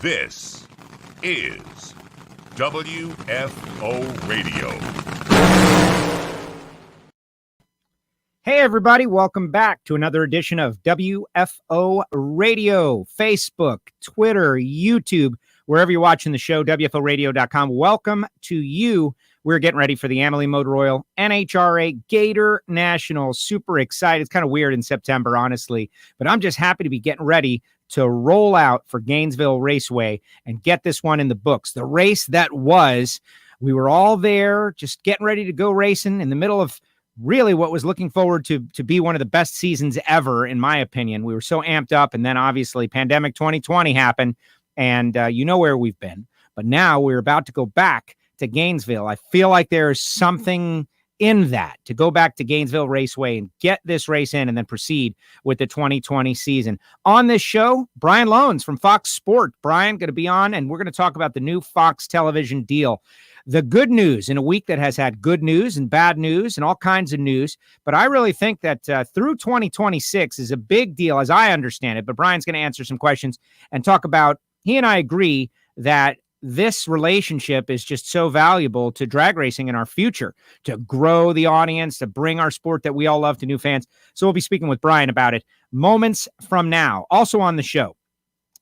This is WFO Radio. Hey, everybody. Welcome back to another edition of WFO Radio. Facebook, Twitter, YouTube, wherever you're watching the show, WFOradio.com. Welcome to you. We're getting ready for the Amalie Motor Oil NHRA Gatornationals. Super excited. It's kind of weird in September, honestly, but I'm just happy to be getting ready to roll out for Gainesville Raceway and get this one in the books. The race that was, we were all there just getting ready to go racing in the middle of really what was looking forward to be one of the best seasons ever, in my opinion. We were so amped up, and then obviously pandemic 2020 happened, and you know where we've been. But now we're about to go back to Gainesville. I feel like there's something in that to go back to Gainesville Raceway and get this race in and then proceed with the 2020 season. On this show, Brian Lohnes from Fox Sport. Brian, going to be on, and we're going to talk about the new Fox television deal. The good news in a week that has had good news and bad news and all kinds of news. But I really think that through 2026 is a big deal as I understand it. But Brian's going to answer some questions and talk about, he and I agree that this relationship is just so valuable to drag racing in our future, to grow the audience, to bring our sport that we all love to new fans. So we'll be speaking with Brian about it moments from now. Also on the show,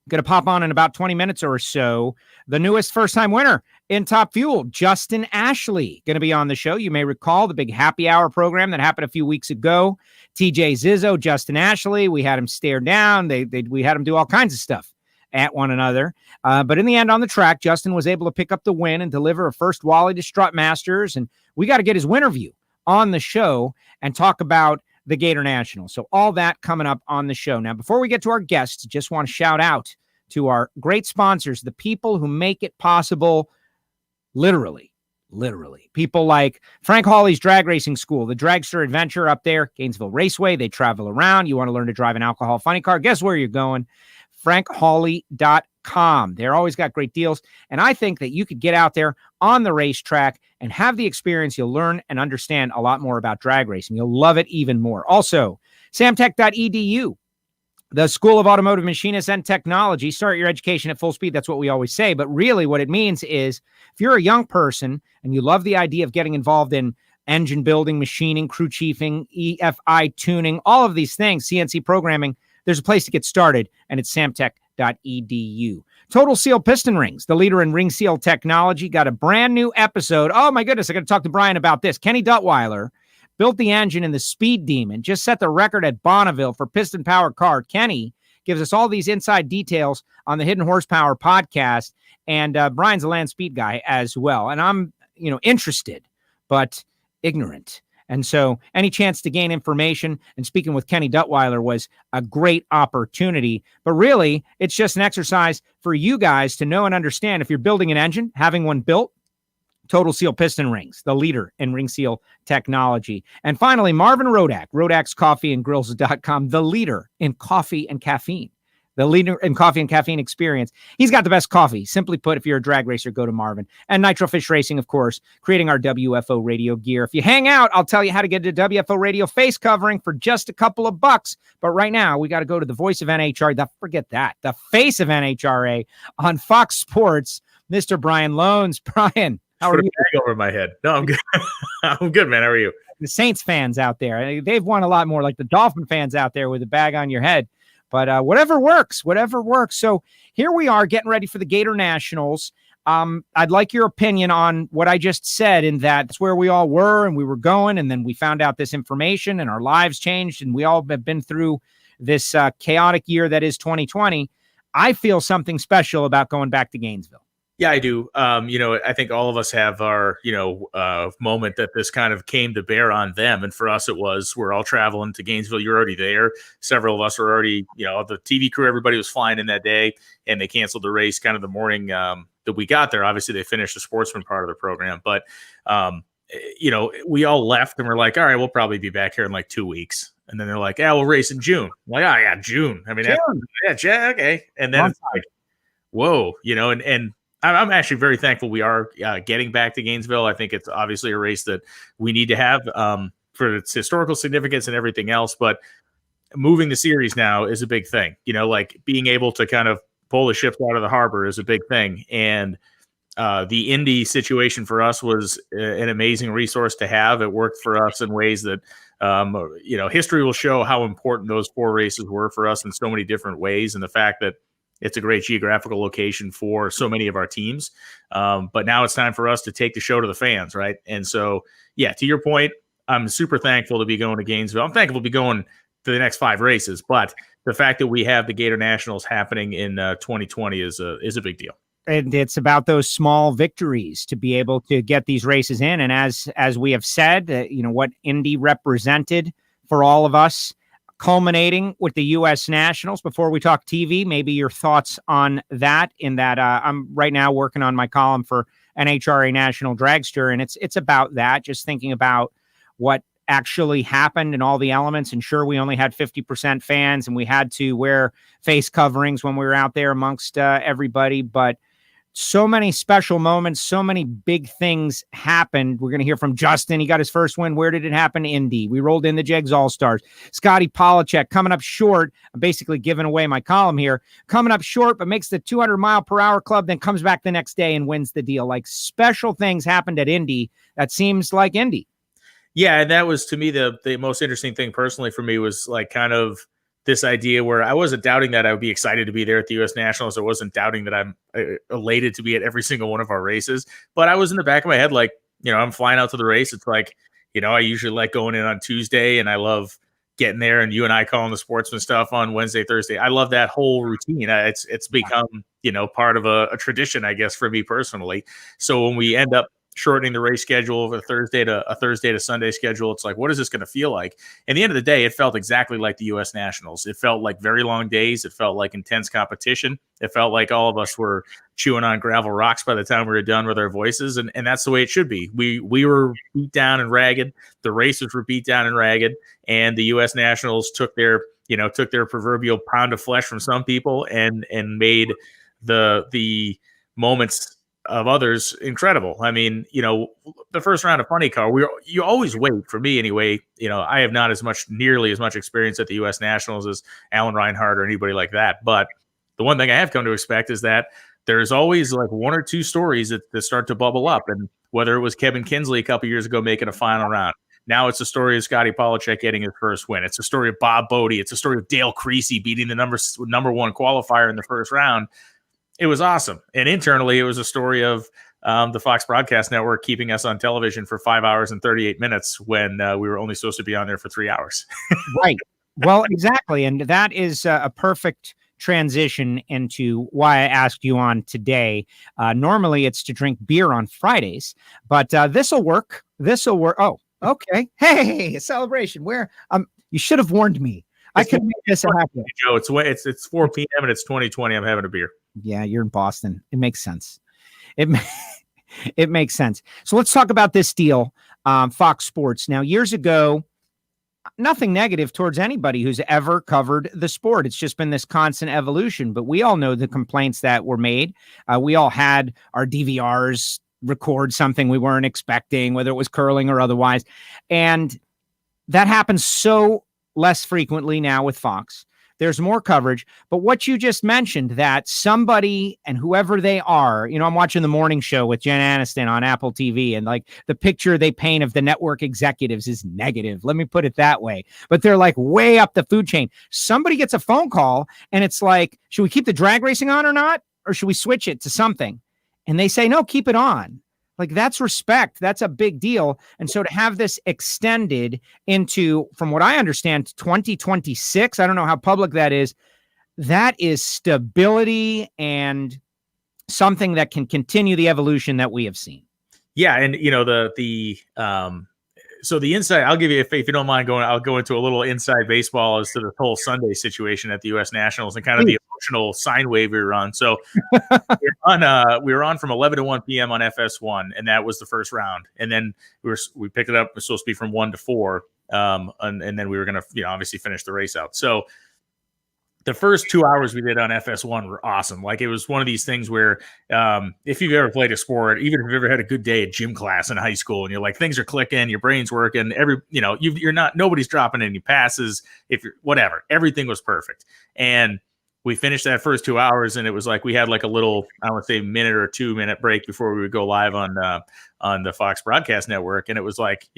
going to pop on in about 20 minutes or so, the newest first-time winner in Top Fuel, Justin Ashley, going to be on the show. You may recall the big happy hour program that happened a few weeks ago. TJ Zizzo, Justin Ashley, we had him stare down. We had him do all kinds of stuff at one another. But in the end, on the track, Justin was able to pick up the win and deliver a first Wally to Strut Masters. And we got to get his winner view on the show and talk about the Gatornationals. So all that coming up on the show. Now, before we get to our guests, just want to shout out to our great sponsors, the people who make it possible, literally. People like Frank Hawley's Drag Racing School, the Dragster Adventure up there, Gainesville Raceway. They travel around. You want to learn to drive an alcohol funny car? Guess where you're going? FrankHawley.com. They're always got great deals. And I think that you could get out there on the racetrack and have the experience. You'll learn and understand a lot more about drag racing. You'll love it even more. Also, samtech.edu, the School of Automotive Machinists and Technology. Start your education at full speed. That's what we always say. But really what it means is if you're a young person and you love the idea of getting involved in engine building, machining, crew chiefing, EFI tuning, all of these things, CNC programming, there's a place to get started, and it's samtech.edu. Total Seal Piston Rings, the leader in ring seal technology, got a brand new episode. Oh, my goodness, I got to talk to Brian about this. Kenny Duttweiler built the engine in the Speed Demon, just set the record at Bonneville for piston-powered car. Kenny gives us all these inside details on the Hidden Horsepower podcast, and Brian's a land speed guy as well. And I'm, interested, but ignorant. And so any chance to gain information and speaking with Kenny Duttweiler was a great opportunity. But really, it's just an exercise for you guys to know and understand if you're building an engine, having one built, Total Seal Piston Rings, the leader in ring seal technology. And finally, Marvin Rodak, Rodak'sCoffeeandGrills.com, the leader in coffee and caffeine. The leader in coffee and caffeine experience. He's got the best coffee. Simply put, if you're a drag racer, go to Marvin. And Nitro Fish Racing, of course, creating our WFO radio gear. If you hang out, I'll tell you how to get a WFO radio face covering for just a couple of bucks. But right now, we got to go to the voice of NHRA. Forget that. The face of NHRA on Fox Sports, Mr. Brian Lohnes. Brian, how are you? Bag over my head. No, I'm good. I'm good, man. How are you? The Saints fans out there, they've won a lot more, like the Dolphin fans out there with a bag on your head. But whatever works. So here we are getting ready for the Gatornationals. I'd like your opinion on what I just said, in that that's where we all were and we were going. And then we found out this information and our lives changed. And we all have been through this chaotic year that is 2020. I feel something special about going back to Gainesville. Yeah, I do. I think all of us have our, moment that this kind of came to bear on them. And for us, it was, we're all traveling to Gainesville. You're already there. Several of us were already, the TV crew, everybody was flying in that day, and they canceled the race kind of the morning that we got there. Obviously, they finished the sportsman part of the program. But, we all left and we're like, all right, we'll probably be back here in like 2 weeks. And then they're like, yeah, we'll race in June. I'm like, oh, yeah, June. I mean, okay. And then it's like, whoa, and I'm actually very thankful we are getting back to Gainesville. I think it's obviously a race that we need to have for its historical significance and everything else. But moving the series now is a big thing, like being able to kind of pull the ships out of the harbor is a big thing. And the Indy situation for us was an amazing resource to have. It worked for us in ways that, history will show how important those 4 races were for us in so many different ways. And the fact that it's a great geographical location for so many of our teams. But now it's time for us to take the show to the fans, right? And so, yeah, to your point, I'm super thankful to be going to Gainesville. I'm thankful to be going to the next 5 races, but the fact that we have the Gatornationals happening in 2020 is a big deal. And it's about those small victories to be able to get these races in. And as we have said, what Indy represented for all of us, culminating with the U.S. Nationals. Before we talk TV, maybe your thoughts on that, in that I'm right now working on my column for NHRA National Dragster, and it's about that, just thinking about what actually happened and all the elements. And sure, we only had 50% fans, and we had to wear face coverings when we were out there amongst everybody, but so many special moments, so many big things happened. We're going to hear from Justin. He got his first win. Where did it happen? Indy. We rolled in the Jegs All-Stars. Scotty Polachek coming up short. I'm basically giving away my column here. Coming up short, but makes the 200-mile-per-hour club, then comes back the next day and wins the deal. Like, special things happened at Indy. That seems like Indy. Yeah, and that was, to me, the most interesting thing personally for me was like kind of this idea where I wasn't doubting that I would be excited to be there at the U.S. Nationals. I wasn't doubting that I'm elated to be at every single one of our races. But I was in the back of my head like, I'm flying out to the race. It's like, I usually like going in on Tuesday, and I love getting there, and you and I calling the sportsman stuff on Wednesday, Thursday. I love that whole routine. It's become, part of a tradition, I guess, for me personally. So when we end up shortening the race schedule of a Thursday to Sunday schedule, it's like, what is this going to feel like? At the end of the day, it felt exactly like the U.S. Nationals. It felt like very long days. It felt like intense competition. It felt like all of us were chewing on gravel rocks by the time we were done with our voices. And that's the way it should be. We were beat down and ragged. The races were beat down and ragged. And the U.S. Nationals took their proverbial pound of flesh from some people and made the moments of others incredible. I mean, the first round of Funny Car, you always wait, for me anyway. I have not nearly as much experience at the U.S. Nationals as Alan Reinhart or anybody like that. But the one thing I have come to expect is that there's always like 1 or 2 stories that start to bubble up. And whether it was Kevin Kinsley a couple years ago making a final round, now it's a story of Scotty Polachek getting his first win. It's a story of Bob Bodie. It's a story of Dale Creasy beating the number 1 qualifier in the first round. It was awesome. And internally, it was a story of the Fox Broadcast Network keeping us on television for 5 hours and 38 minutes when we were only supposed to be on there for 3 hours. Right. Well, exactly. And that is a perfect transition into why I asked you on today. Normally, it's to drink beer on Fridays, but this will work. Oh, okay. Hey, a celebration. Where you should have warned me. I could make this happen. Joe, it's 4 p.m. and it's 2020. I'm having a beer. Yeah, you're in Boston. It makes sense. It makes sense. So let's talk about this deal, Fox Sports. Now, years ago, nothing negative towards anybody who's ever covered the sport. It's just been this constant evolution. But we all know the complaints that were made. We all had our DVRs record something we weren't expecting, whether it was curling or otherwise. And that happens so less frequently now with Fox. There's more coverage. But what you just mentioned, that somebody, and whoever they are, I'm watching the morning show with Jen Aniston on Apple TV, and like the picture they paint of the network executives is negative. Let me put it that way. But they're like way up the food chain. Somebody gets a phone call and it's like, should we keep the drag racing on or not? Or should we switch it to something? And they say, no, keep it on. Like, that's respect. That's a big deal. And so to have this extended into, from what I understand, 2026, I don't know how public that is stability and something that can continue the evolution that we have seen. Yeah. And, so the inside, I'll give you, if you don't mind I'll go into a little inside baseball as to the whole Sunday situation at the U.S. Nationals and kind of the emotional sine wave we were on. So we were on from 11 to 1 p.m. on FS1, and that was the first round. And then we picked it up. It was supposed to be from 1 to 4. And then we were going to, obviously finish the race out. So the first 2 hours we did on FS1 were awesome. Like, it was one of these things where if you've ever played a sport, even if you've ever had a good day at gym class in high school and you're like, things are clicking, your brain's working, nobody's dropping any passes, if you're whatever, everything was perfect. And we finished that first 2 hours, and it was like we had like a little, I don't want to say minute or 2 minute break before we would go live on the Fox Broadcast Network. And it was like,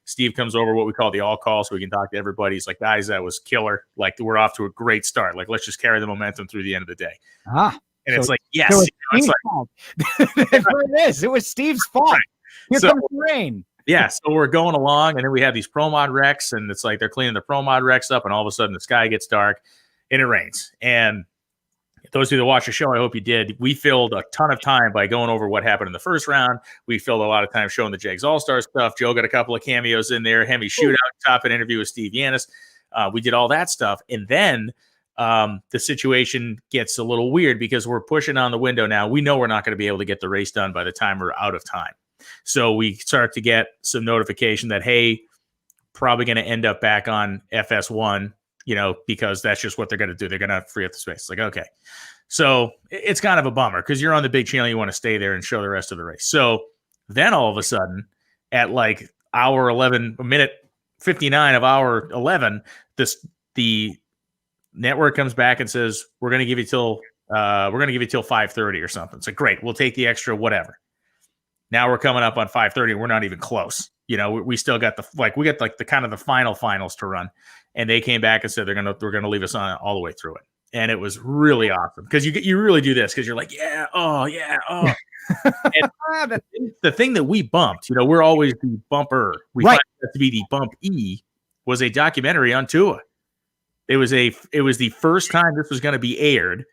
Steve comes over, what we call the all call, so we can talk to everybody. He's like, guys, that was killer. Like, we're off to a great start. Like, let's just carry the momentum through the end of the day. And it's like, yes, so it's like, that's what it is. It was Steve's fault. Right. Here comes the rain. Yeah, so we're going along, and then we have these Pro Mod wrecks, and it's like they're cleaning the Pro Mod wrecks up, and all of a sudden the sky gets dark and it rains. And those of you that watch the show, I hope you did. We filled a ton of time by going over what happened in the first round. We filled a lot of time showing the Jags All-Star stuff. Joe got a couple of cameos in there. Hemi Shootout, top an interview with Steve Yanis. We did all that stuff. And then the situation gets a little weird because we're pushing on the window now. We know we're not going to be able to get the race done by the time we're out of time. So we start to get some notification that, hey, probably going to end up back on FS1, because that's just what they're going to do. They're going to free up the space. It's like, okay. So it's kind of a bummer because you're on the big channel. You want to stay there and show the rest of the race. So then all of a sudden at like hour 11, minute 59 of hour 11, the network comes back and says, we're going to give you till 5:30 or something. It's like, great. We'll take the extra, whatever. Now we're coming up on 5:30 and we're not even close. We still got we got like the kind of the finals to run. And they came back and said they're going to leave us on all the way through it. And it was really awesome because you really do this because you're like, yeah, oh. And the thing that we bumped, we're always the bumper. We find that to be the bump E was a documentary on Tua. It was the first time this was going to be aired.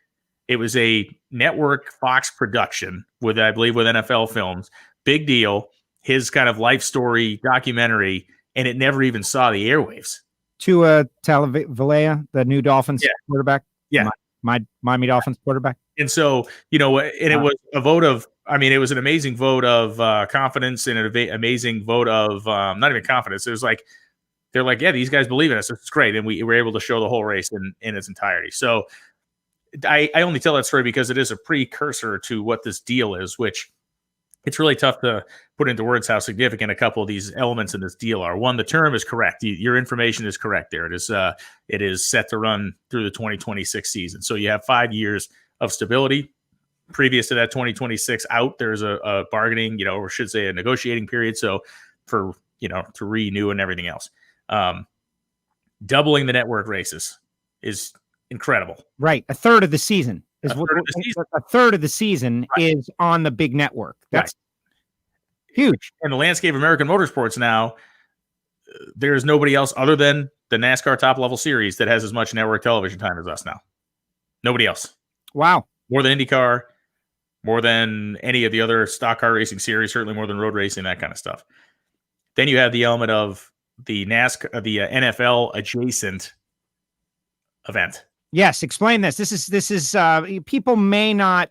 It was a network Fox production with NFL Films. Big deal. His kind of life story documentary, and it never even saw the airwaves. Tua Tagovailoa, the new Dolphins quarterback. Yeah. My Miami Dolphins quarterback. And so, it was a vote of, it was an amazing vote of confidence and an amazing vote of not even confidence. It was like, they're like, yeah, these guys believe in us. It's great. And we were able to show the whole race in its entirety. So I only tell that story because it is a precursor to what this deal is, which it's really tough to put into words how significant a couple of these elements in this deal are. One, the term is correct. Your information is correct there. It is set to run through the 2026 season. So you have 5 years of stability. Previous to that 2026 out, there's a bargaining, or should say a negotiating period. So for, to renew and everything else. Doubling the network races is incredible. Right. A third of the season. A third of the season is on the big network. That's huge. In the landscape of American motorsports now, there's nobody else other than the NASCAR top level series that has as much network television time as us now. Nobody else. Wow. More than IndyCar, more than any of the other stock car racing series, certainly more than road racing, that kind of stuff. Then you have the element of the NFL adjacent event. Yes, explain this. This is people may not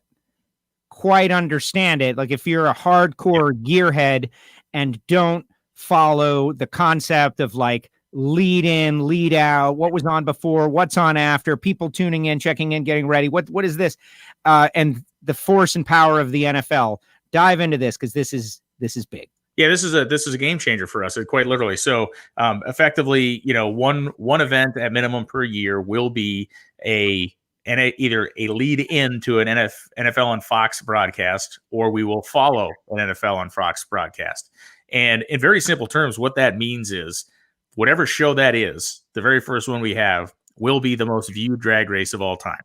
quite understand it. Like if you're a hardcore gearhead and don't follow the concept of like lead in, lead out, what was on before, what's on after, people tuning in, checking in, getting ready. What is this? And the force and power of the NFL. Dive into this because this is big. Yeah, this is a game changer for us, quite literally. So effectively, one event at minimum per year will be either a lead in to an NFL on Fox broadcast, or we will follow an NFL on Fox broadcast. And in very simple terms, what that means is whatever show that is, the very first one we have will be the most viewed drag race of all time.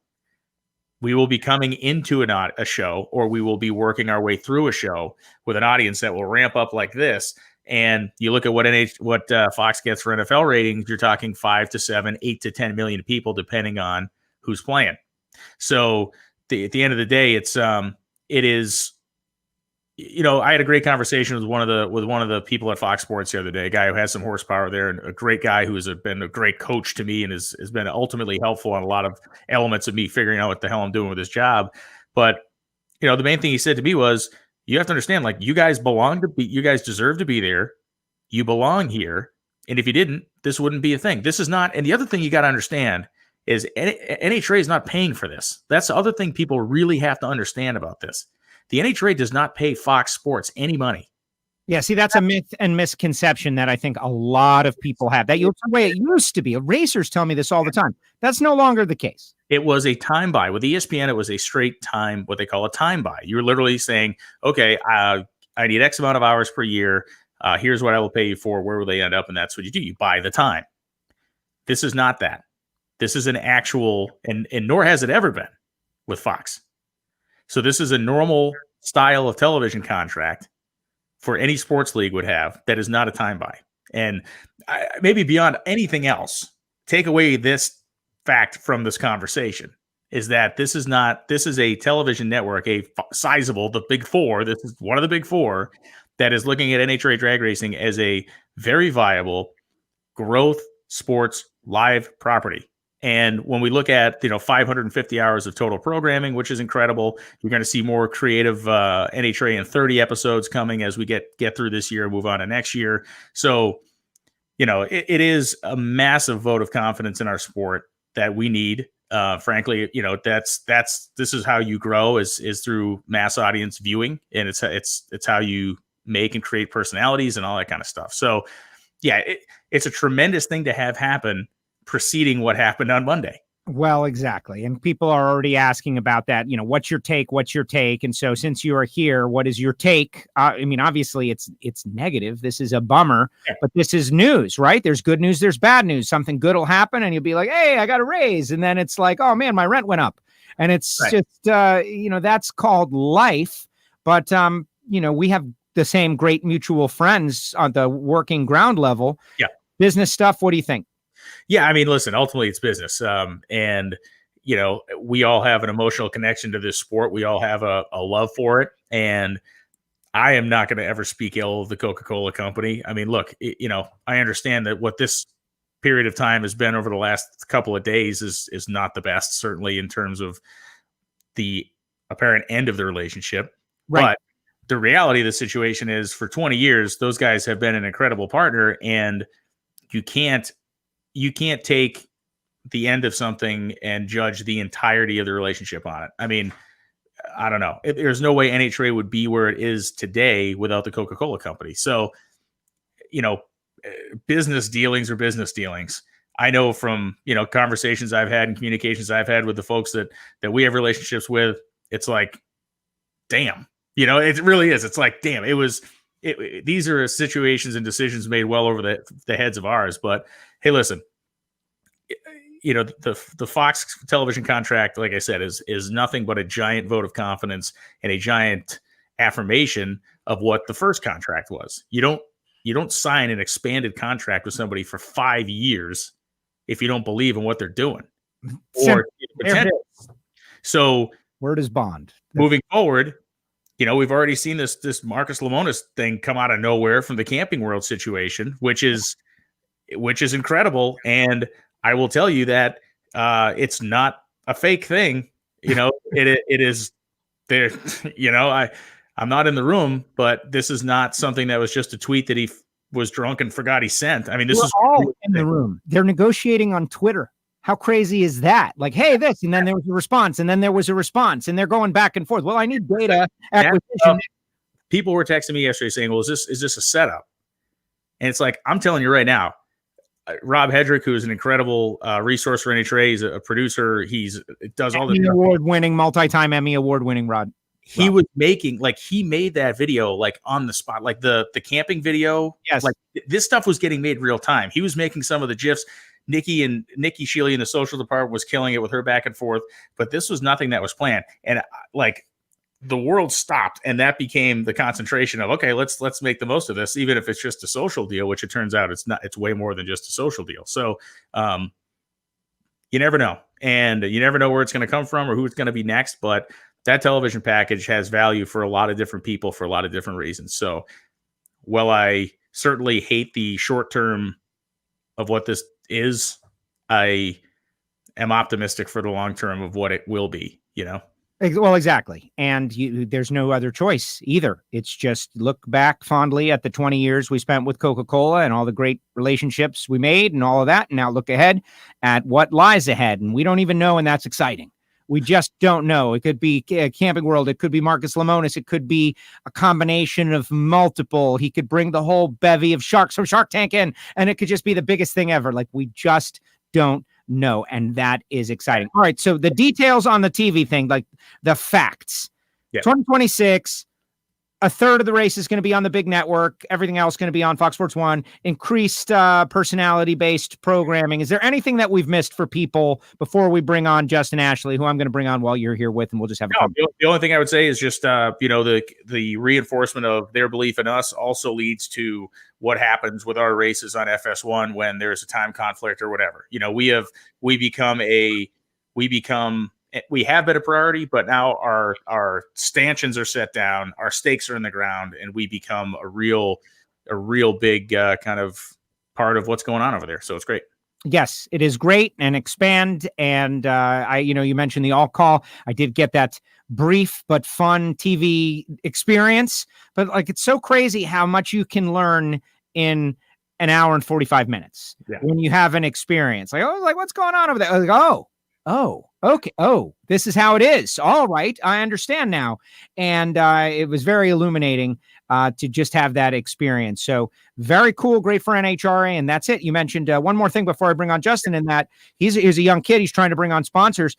We will be coming into a show, or we will be working our way through a show with an audience that will ramp up like this. And you look at what Fox gets for NFL ratings, you're talking 5 to 7, 8 to 10 million people, depending on who's playing. So at the end of the day, it is. I had a great conversation with one of the people at Fox Sports the other day, a guy who has some horsepower there, and a great guy who has been a great coach to me and has been ultimately helpful on a lot of elements of me figuring out what the hell I'm doing with this job. But the main thing he said to me was, you have to understand, like, you guys deserve to be there. You belong here. And if you didn't, this wouldn't be a thing. This is not. And the other thing you got to understand is NHRA is not paying for this. That's the other thing people really have to understand about this. The NHRA does not pay Fox Sports any money. Yeah, see, that's a myth and misconception that I think a lot of people have. That's the way it used to be. Racers tell me this all the time. That's no longer the case. It was a time buy. With ESPN, it was a straight time, what they call a time buy. You're literally saying, okay, I need X amount of hours per year. Here's what I will pay you for. Where will they end up? And that's what you do. You buy the time. This is not that. This is an actual, and nor has it ever been with Fox. So this is a normal style of television contract for any sports league would have that is not a time buy. And maybe beyond anything else, take away this fact from this conversation is that this is a television network, a sizable, the big four. This is one of the big four that is looking at NHRA drag racing as a very viable growth sports live property. And when we look at 550 hours of total programming, which is incredible, you're going to see more creative NHRA and 30 episodes coming as we get through this year and move on to next year. So, it is a massive vote of confidence in our sport that we need. Frankly, this is how you grow is through mass audience viewing, and it's how you make and create personalities and all that kind of stuff. So, yeah, it's a tremendous thing to have happen preceding what happened on Monday. Well, exactly. And people are already asking about that. What's your take? What's your take? And so since you are here, what is your take? Obviously it's negative. This is a bummer, but this is news, right? There's good news. There's bad news. Something good will happen and you'll be like, hey, I got a raise. And then it's like, oh man, my rent went up. And it's just, that's called life. But, we have the same great mutual friends on the working ground level. Yeah. Business stuff. What do you think? Yeah, I mean, listen, ultimately it's business. And, we all have an emotional connection to this sport. We all have a love for it. And I am not going to ever speak ill of the Coca-Cola company. I mean, look, I understand that what this period of time has been over the last couple of days is not the best, certainly in terms of the apparent end of the relationship. Right. But the reality of the situation is for 20 years, those guys have been an incredible partner, and you can't take the end of something and judge the entirety of the relationship on it. I mean, I don't know. There's no way NHRA would be where it is today without the Coca-Cola company. So, business dealings are business dealings. I know from, conversations I've had and communications I've had with the folks that we have relationships with, it's like, damn, it really is. It's like, damn, these are situations and decisions made well over the heads of ours. But hey, listen, the Fox television contract, like I said, is nothing but a giant vote of confidence and a giant affirmation of what the first contract was. You don't sign an expanded contract with somebody for 5 years if you don't believe in what they're doing. So word is bond. Moving forward, we've already seen this Marcus Lemonis thing come out of nowhere from the Camping World situation, which is incredible. And I will tell you that it's not a fake thing. It is there. I'm not in the room, but this is not something that was just a tweet that he was drunk and forgot he sent. I mean, this is all in the room. They're negotiating on Twitter. How crazy is that? Like, hey, this, and then there was a response, and then there was a response, and they're going back and forth. Well, I need data acquisition. People were texting me yesterday saying, well, is this a setup? And it's like, I'm telling you right now, Rob Hedrick, who is an incredible resource for NHRA, he's a producer. He does all the award-winning, multi-time Emmy award-winning Rod. He was making, he made that video on the spot, like the camping video. Yes. Like this stuff was getting made real time. He was making some of the GIFs. Nikki Shealy in the social department was killing it with her back and forth, but this was nothing that was planned. And the world stopped, and that became the concentration of, okay, let's make the most of this, even if it's just a social deal, which it turns out it's not. It's way more than just a social deal. So you never know, and you never know where it's going to come from or who it's going to be next. But that television package has value for a lot of different people for a lot of different reasons. So while I certainly hate the short term of what this is, I am optimistic for the long term of what it will be, Well, exactly. And there's no other choice either. It's just look back fondly at the 20 years we spent with Coca-Cola and all the great relationships we made and all of that. And now look ahead at what lies ahead. And we don't even know. And that's exciting. We just don't know. It could be Camping World. It could be Marcus Lemonis. It could be a combination of multiple. He could bring the whole bevy of sharks from Shark Tank in, and it could just be the biggest thing ever. Like, we just don't know, and that is exciting. All right, so the details on the TV thing, like the facts. 2026, a third of the race is going to be on the big network. Everything else going to be on Fox Sports 1. Increased personality-based programming. Is there anything that we've missed for people before we bring on Justin Ashley, who I'm going to bring on while you're here with, and we'll just have a conversation? The only thing I would say is just, the reinforcement of their belief in us also leads to what happens with our races on FS1 when there's a time conflict or whatever. We have been a priority, but now our stanchions are set down, our stakes are in the ground, and we become a real big kind of part of what's going on over there. So it's great. Yes, it is great, and expand. And you mentioned the all call. I did get that brief but fun TV experience, but like, it's so crazy how much you can learn in an hour and 45 minutes when you have an experience. Like, what's going on over there? Like, oh, okay. Oh, this is how it is. All right. I understand now. And it was very illuminating to just have that experience. So very cool. Great for NHRA. And that's it. You mentioned one more thing before I bring on Justin, in that he's a young kid. He's trying to bring on sponsors.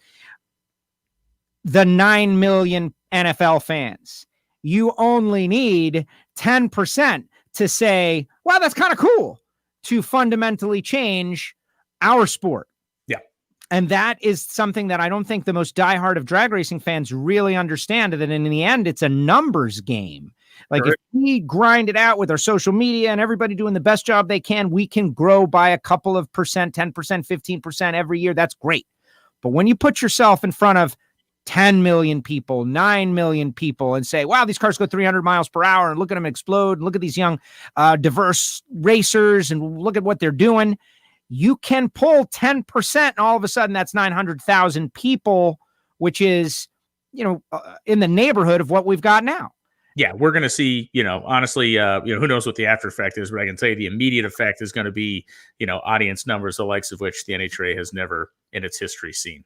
The 9 million NFL fans. You only need 10% to say, wow, that's kind of cool, to fundamentally change our sport. And that is something that I don't think the most diehard of drag racing fans really understand, that in the end, it's a numbers game. Like, if we grind it out with our social media and everybody doing the best job they can, we can grow by a couple of percent, 10%, 15% every year. That's great. But when you put yourself in front of 10 million people, 9 million people, and say, wow, these cars go 300 miles per hour, and look at them explode, and look at these young, diverse racers, and look at what they're doing. You can pull 10%, and all of a sudden that's 900,000 people, which is, in the neighborhood of what we've got now. Yeah, we're going to see, honestly, who knows what the after effect is, but I can tell you the immediate effect is going to be, audience numbers, the likes of which the NHRA has never in its history seen.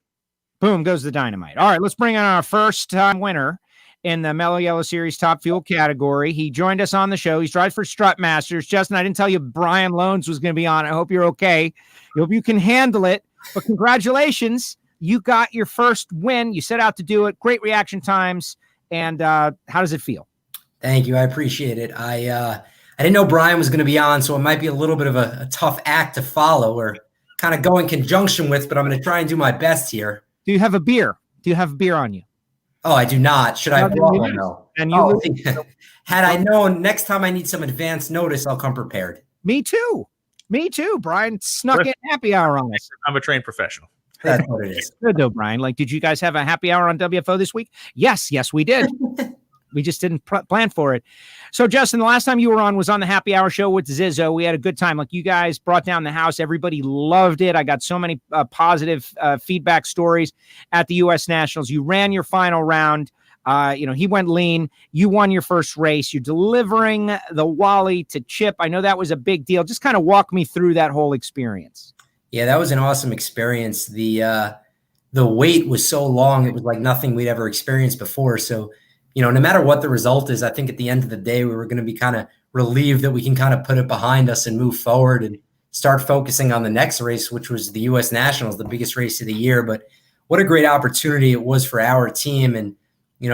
Boom goes the dynamite. All right, let's bring on our first time winner in the Mellow Yellow Series Top Fuel category. He joined us on the show. He's drives for Strut Masters. Justin, I didn't tell you Brian Lohnes was going to be on. I hope you're okay. I hope you can handle it. But congratulations. You got your first win. You set out to do it. Great reaction times. And how does it feel? Thank you. I appreciate it. I didn't know Brian was going to be on, so it might be a little bit of a tough act to follow or kind of go in conjunction with, but I'm going to try and do my best here. Do you have a beer? Do you have beer on you? Oh, I do not. Should I have brought one? No. And you had I known, next time I need some advance notice, I'll come prepared. Me too. Brian snuck in happy hour on us. I'm a trained professional. That's what it is. Good though, Brian. Like, did you guys have a happy hour on WFO this week? Yes, we did. We just didn't plan for it. So, Justin, the last time you were on was on the Happy Hour show with Zizzo. We had a good time. Like, you guys brought down the house. Everybody loved it. I got so many positive feedback stories at the U.S. Nationals. You ran your final round. He went lean. You won your first race. You're delivering the Wally to Chip. I know that was a big deal. Just kind of walk me through that whole experience. Yeah, that was an awesome experience. The wait was so long. It was like nothing we'd ever experienced before. So, no matter what the result is, I think at the end of the day, we were going to be kind of relieved that we can kind of put it behind us and move forward and start focusing on the next race, which was the U.S. Nationals, the biggest race of the year. But what a great opportunity it was for our team. And,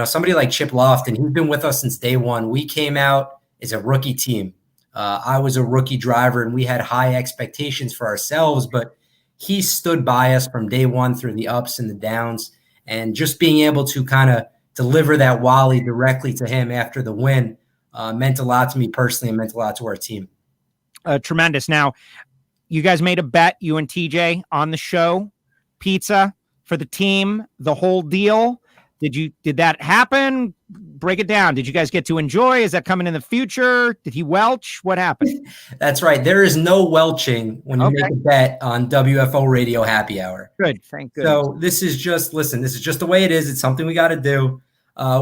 somebody like Chip Lofton, he's been with us since day one. We came out as a rookie team. I was a rookie driver, and we had high expectations for ourselves, but he stood by us from day one through the ups and the downs. And just being able to kind of deliver that Wally directly to him after the win meant a lot to me personally and meant a lot to our team. Tremendous. Now, you guys made a bet, you and TJ, on the show, pizza for the team, the whole deal. Did that happen? Break it down. Did you guys get to enjoy? Is that coming in the future? Did he welch? What happened? That's right. There is no welching when you make a bet on WFO Radio Happy Hour. Good. Thank goodness. So this is just the way it is. It's something we got to do.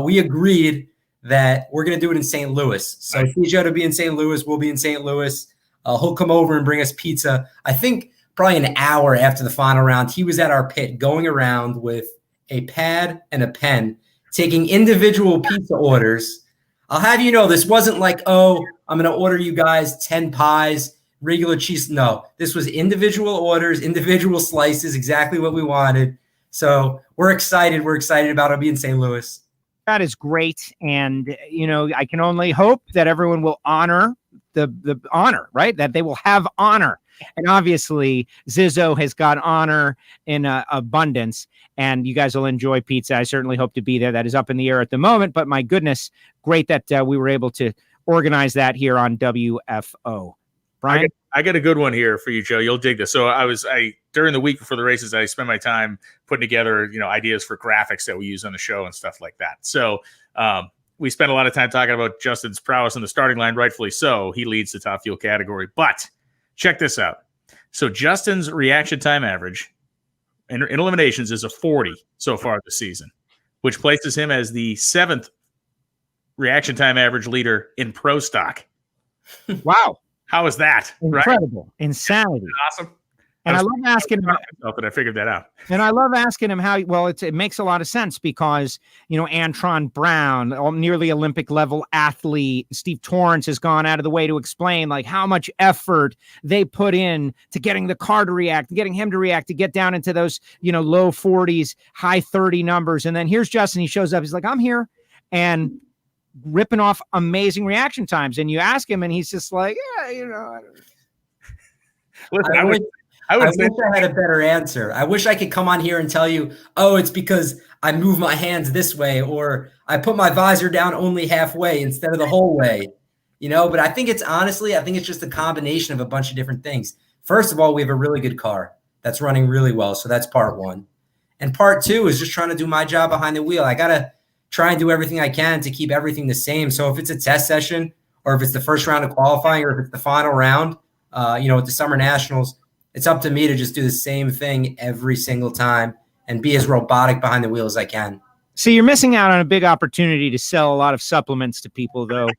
We agreed that we're going to do it in St. Louis. So TJ to be in St. Louis, we'll be in St. Louis. He'll come over and bring us pizza. I think probably an hour after the final round, he was at our pit going around with a pad and a pen, taking individual pizza orders. I'll have you know, this wasn't like, oh, I'm going to order you guys 10 pies, regular cheese. No, this was individual orders, individual slices, exactly what we wanted. So we're excited. We're excited about it being in St. Louis. That is great. And, you know, I can only hope that everyone will honor the honor, right? That they will have honor. And obviously, Zizzo has got honor in abundance, and you guys will enjoy pizza. I certainly hope to be there. That is up in the air at the moment, but my goodness, great that we were able to organize that here on WFO. Brian? I got a good one here for you, Joe. You'll dig this. So I during the week before the races, I spent my time putting together, you know, ideas for graphics that we use on the show and stuff like that. So we spent a lot of time talking about Justin's prowess in the starting line, rightfully so. He leads the top fuel category, but check this out. So Justin's reaction time average in eliminations is a 40 so far this season, which places him as the 7th reaction time average leader in pro stock. Wow. How is that? Incredible. Right? Insanity. Awesome. And I love asking him, but I figured that out. And I love asking him how, well, it makes a lot of sense because, you know, Antron Brown, nearly Olympic level athlete, Steve Torrance has gone out of the way to explain like how much effort they put in to getting the car to react, getting him to react, to get down into those, you know, low 40s, high 30 numbers. And then here's Justin. He shows up. He's like, I'm here. And ripping off amazing reaction times. And you ask him and he's just like, yeah, you know. Listen, I wish I had a better answer. I wish I could come on here and tell you, oh, it's because I move my hands this way, or I put my visor down only halfway instead of the whole way, you know, but I think it's just a combination of a bunch of different things. First of all, we have a really good car that's running really well. So that's part one. And part two is just trying to do my job behind the wheel. I got to try and do everything I can to keep everything the same. So if it's a test session or if it's the first round of qualifying or if it's the final round, you know, at the Summer Nationals, it's up to me to just do the same thing every single time and be as robotic behind the wheel as I can. See, you're missing out on a big opportunity to sell a lot of supplements to people, though.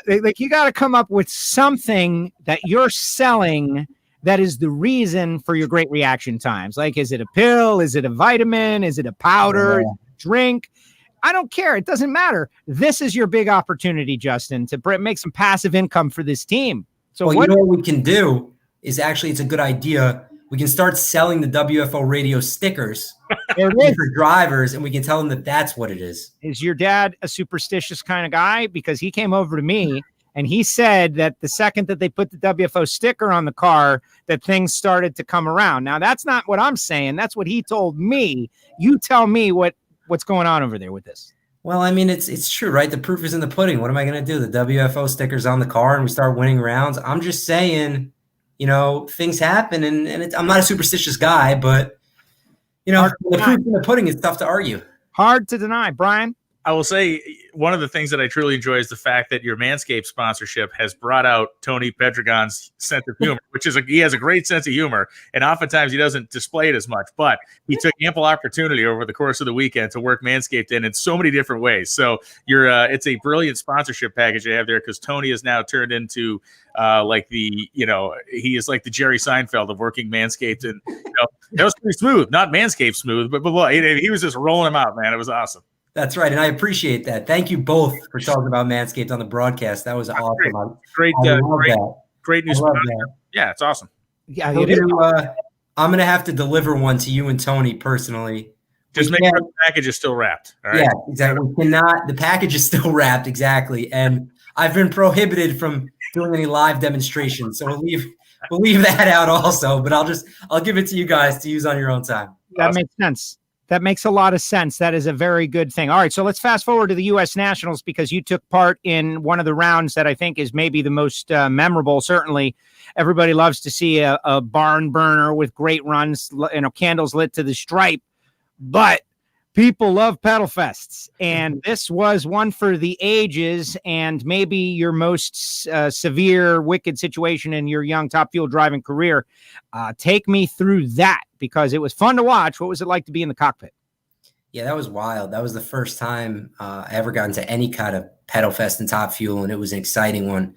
Like you got to come up with something that you're selling that is the reason for your great reaction times. Like, is it a pill? Is it a vitamin? Is it a powder? Yeah. Is it a drink? I don't care. It doesn't matter. This is your big opportunity, Justin, to make some passive income for this team. So you know what we can do is actually, it's a good idea. We can start selling the WFO radio stickers for drivers, and we can tell them that that's what it is. Is your dad a superstitious kind of guy? Because he came over to me and he said that the second that they put the WFO sticker on the car, that things started to come around. Now, that's not what I'm saying. That's what he told me. You tell me what's going on over there with this. Well, I mean, it's true, right? The proof is in the pudding. What am I going to do? The WFO sticker's on the car and we start winning rounds. I'm just saying, you know, things happen, and I'm not a superstitious guy, but, you know, the proof in the pudding is tough to argue. Hard to deny. Brian? I will say one of the things that I truly enjoy is the fact that your Manscaped sponsorship has brought out Tony Pedregon's sense of humor, which is he has a great sense of humor, and oftentimes he doesn't display it as much, but he took ample opportunity over the course of the weekend to work Manscaped in so many different ways. So it's a brilliant sponsorship package you have there, because Tony has now turned into he is like the Jerry Seinfeld of working Manscaped, and that was pretty smooth, not Manscaped smooth, but he was just rolling him out, man. It was awesome. That's right, and I appreciate that. Thank you both for talking about Manscaped on the broadcast. That was awesome. Great news. Yeah, it's awesome. Yeah, I'm going to have to deliver one to you and Tony personally. Just make sure the package is still wrapped. All right? Yeah, exactly. The package is still wrapped, exactly. And I've been prohibited from doing any live demonstrations, so we'll leave that out also. But I'll give it to you guys to use on your own time. That makes sense. That makes a lot of sense. That is a very good thing. All right, so let's fast forward to the U.S. Nationals, because you took part in one of the rounds that I think is maybe the most memorable. Certainly, everybody loves to see a barn burner with great runs, candles lit to the stripe. But people love pedal fests, and this was one for the ages, and maybe your most severe, wicked situation in your young Top Fuel driving career. Take me through that, because it was fun to watch. What was it like to be in the cockpit? Yeah, that was wild. That was the first time I ever got into any kind of pedal fest in Top Fuel, and it was an exciting one.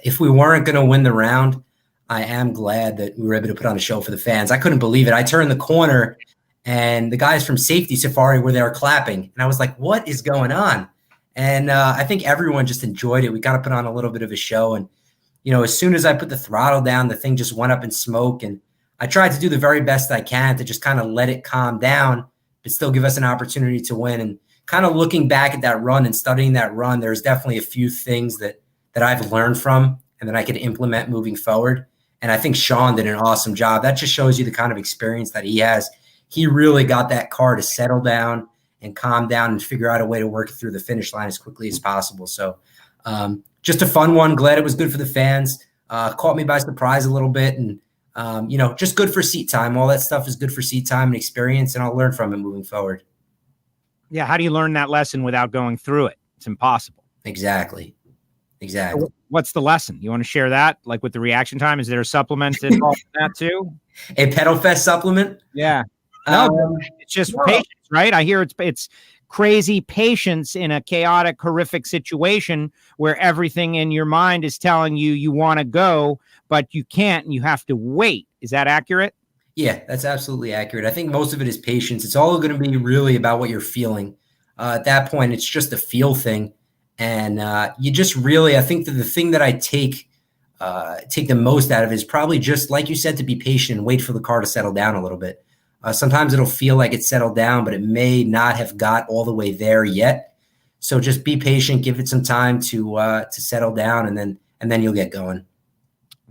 If we weren't going to win the round, I am glad that we were able to put on a show for the fans. I couldn't believe it. I turned the corner, and the guys from Safety Safari were there clapping. And I was like, what is going on? And I think everyone just enjoyed it. We kind of put on a little bit of a show. And, as soon as I put the throttle down, the thing just went up in smoke. And I tried to do the very best I can to just kind of let it calm down, but still give us an opportunity to win. And kind of looking back at that run and studying that run, there's definitely a few things that I've learned from and that I could implement moving forward. And I think Sean did an awesome job. That just shows you the kind of experience that he has. He really got that car to settle down and calm down and figure out a way to work through the finish line as quickly as possible. So just a fun one. Glad it was good for the fans. Caught me by surprise a little bit. And, just good for seat time. All that stuff is good for seat time and experience, and I'll learn from it moving forward. Yeah. How do you learn that lesson without going through it? It's impossible. Exactly. So what's the lesson? You want to share that? Like with the reaction time? Is there a supplement involved in that too? A Pedal Fest supplement? Yeah. No, it's just patience, right? I hear it's crazy patience in a chaotic, horrific situation where everything in your mind is telling you want to go, but you can't and you have to wait. Is that accurate? Yeah, that's absolutely accurate. I think most of it is patience. It's all going to be really about what you're feeling. At that point, it's just a feel thing. And you just really, I think that the thing that I take the most out of it is probably just, like you said, to be patient and wait for the car to settle down a little bit. Sometimes it'll feel like it's settled down, but it may not have got all the way there yet. So just be patient, give it some time to settle down, and then you'll get going.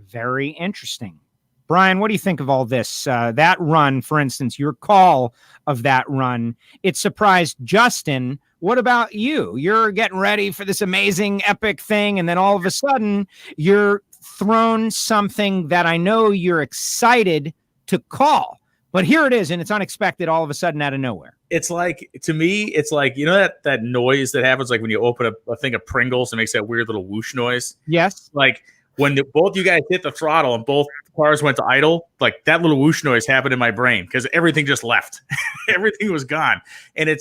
Very interesting. Brian, what do you think of all this? That run, for instance, your call of that run, it surprised Justin. What about you? You're getting ready for this amazing, epic thing, and then all of a sudden, you're thrown something that I know you're excited to call. But here it is, and it's unexpected all of a sudden out of nowhere. It's like, to me, it's like, that noise that happens like when you open a thing of Pringles and makes that weird little whoosh noise. Yes. Like when both you guys hit the throttle and both cars went to idle, like that little whoosh noise happened in my brain because everything just left. Everything was gone. And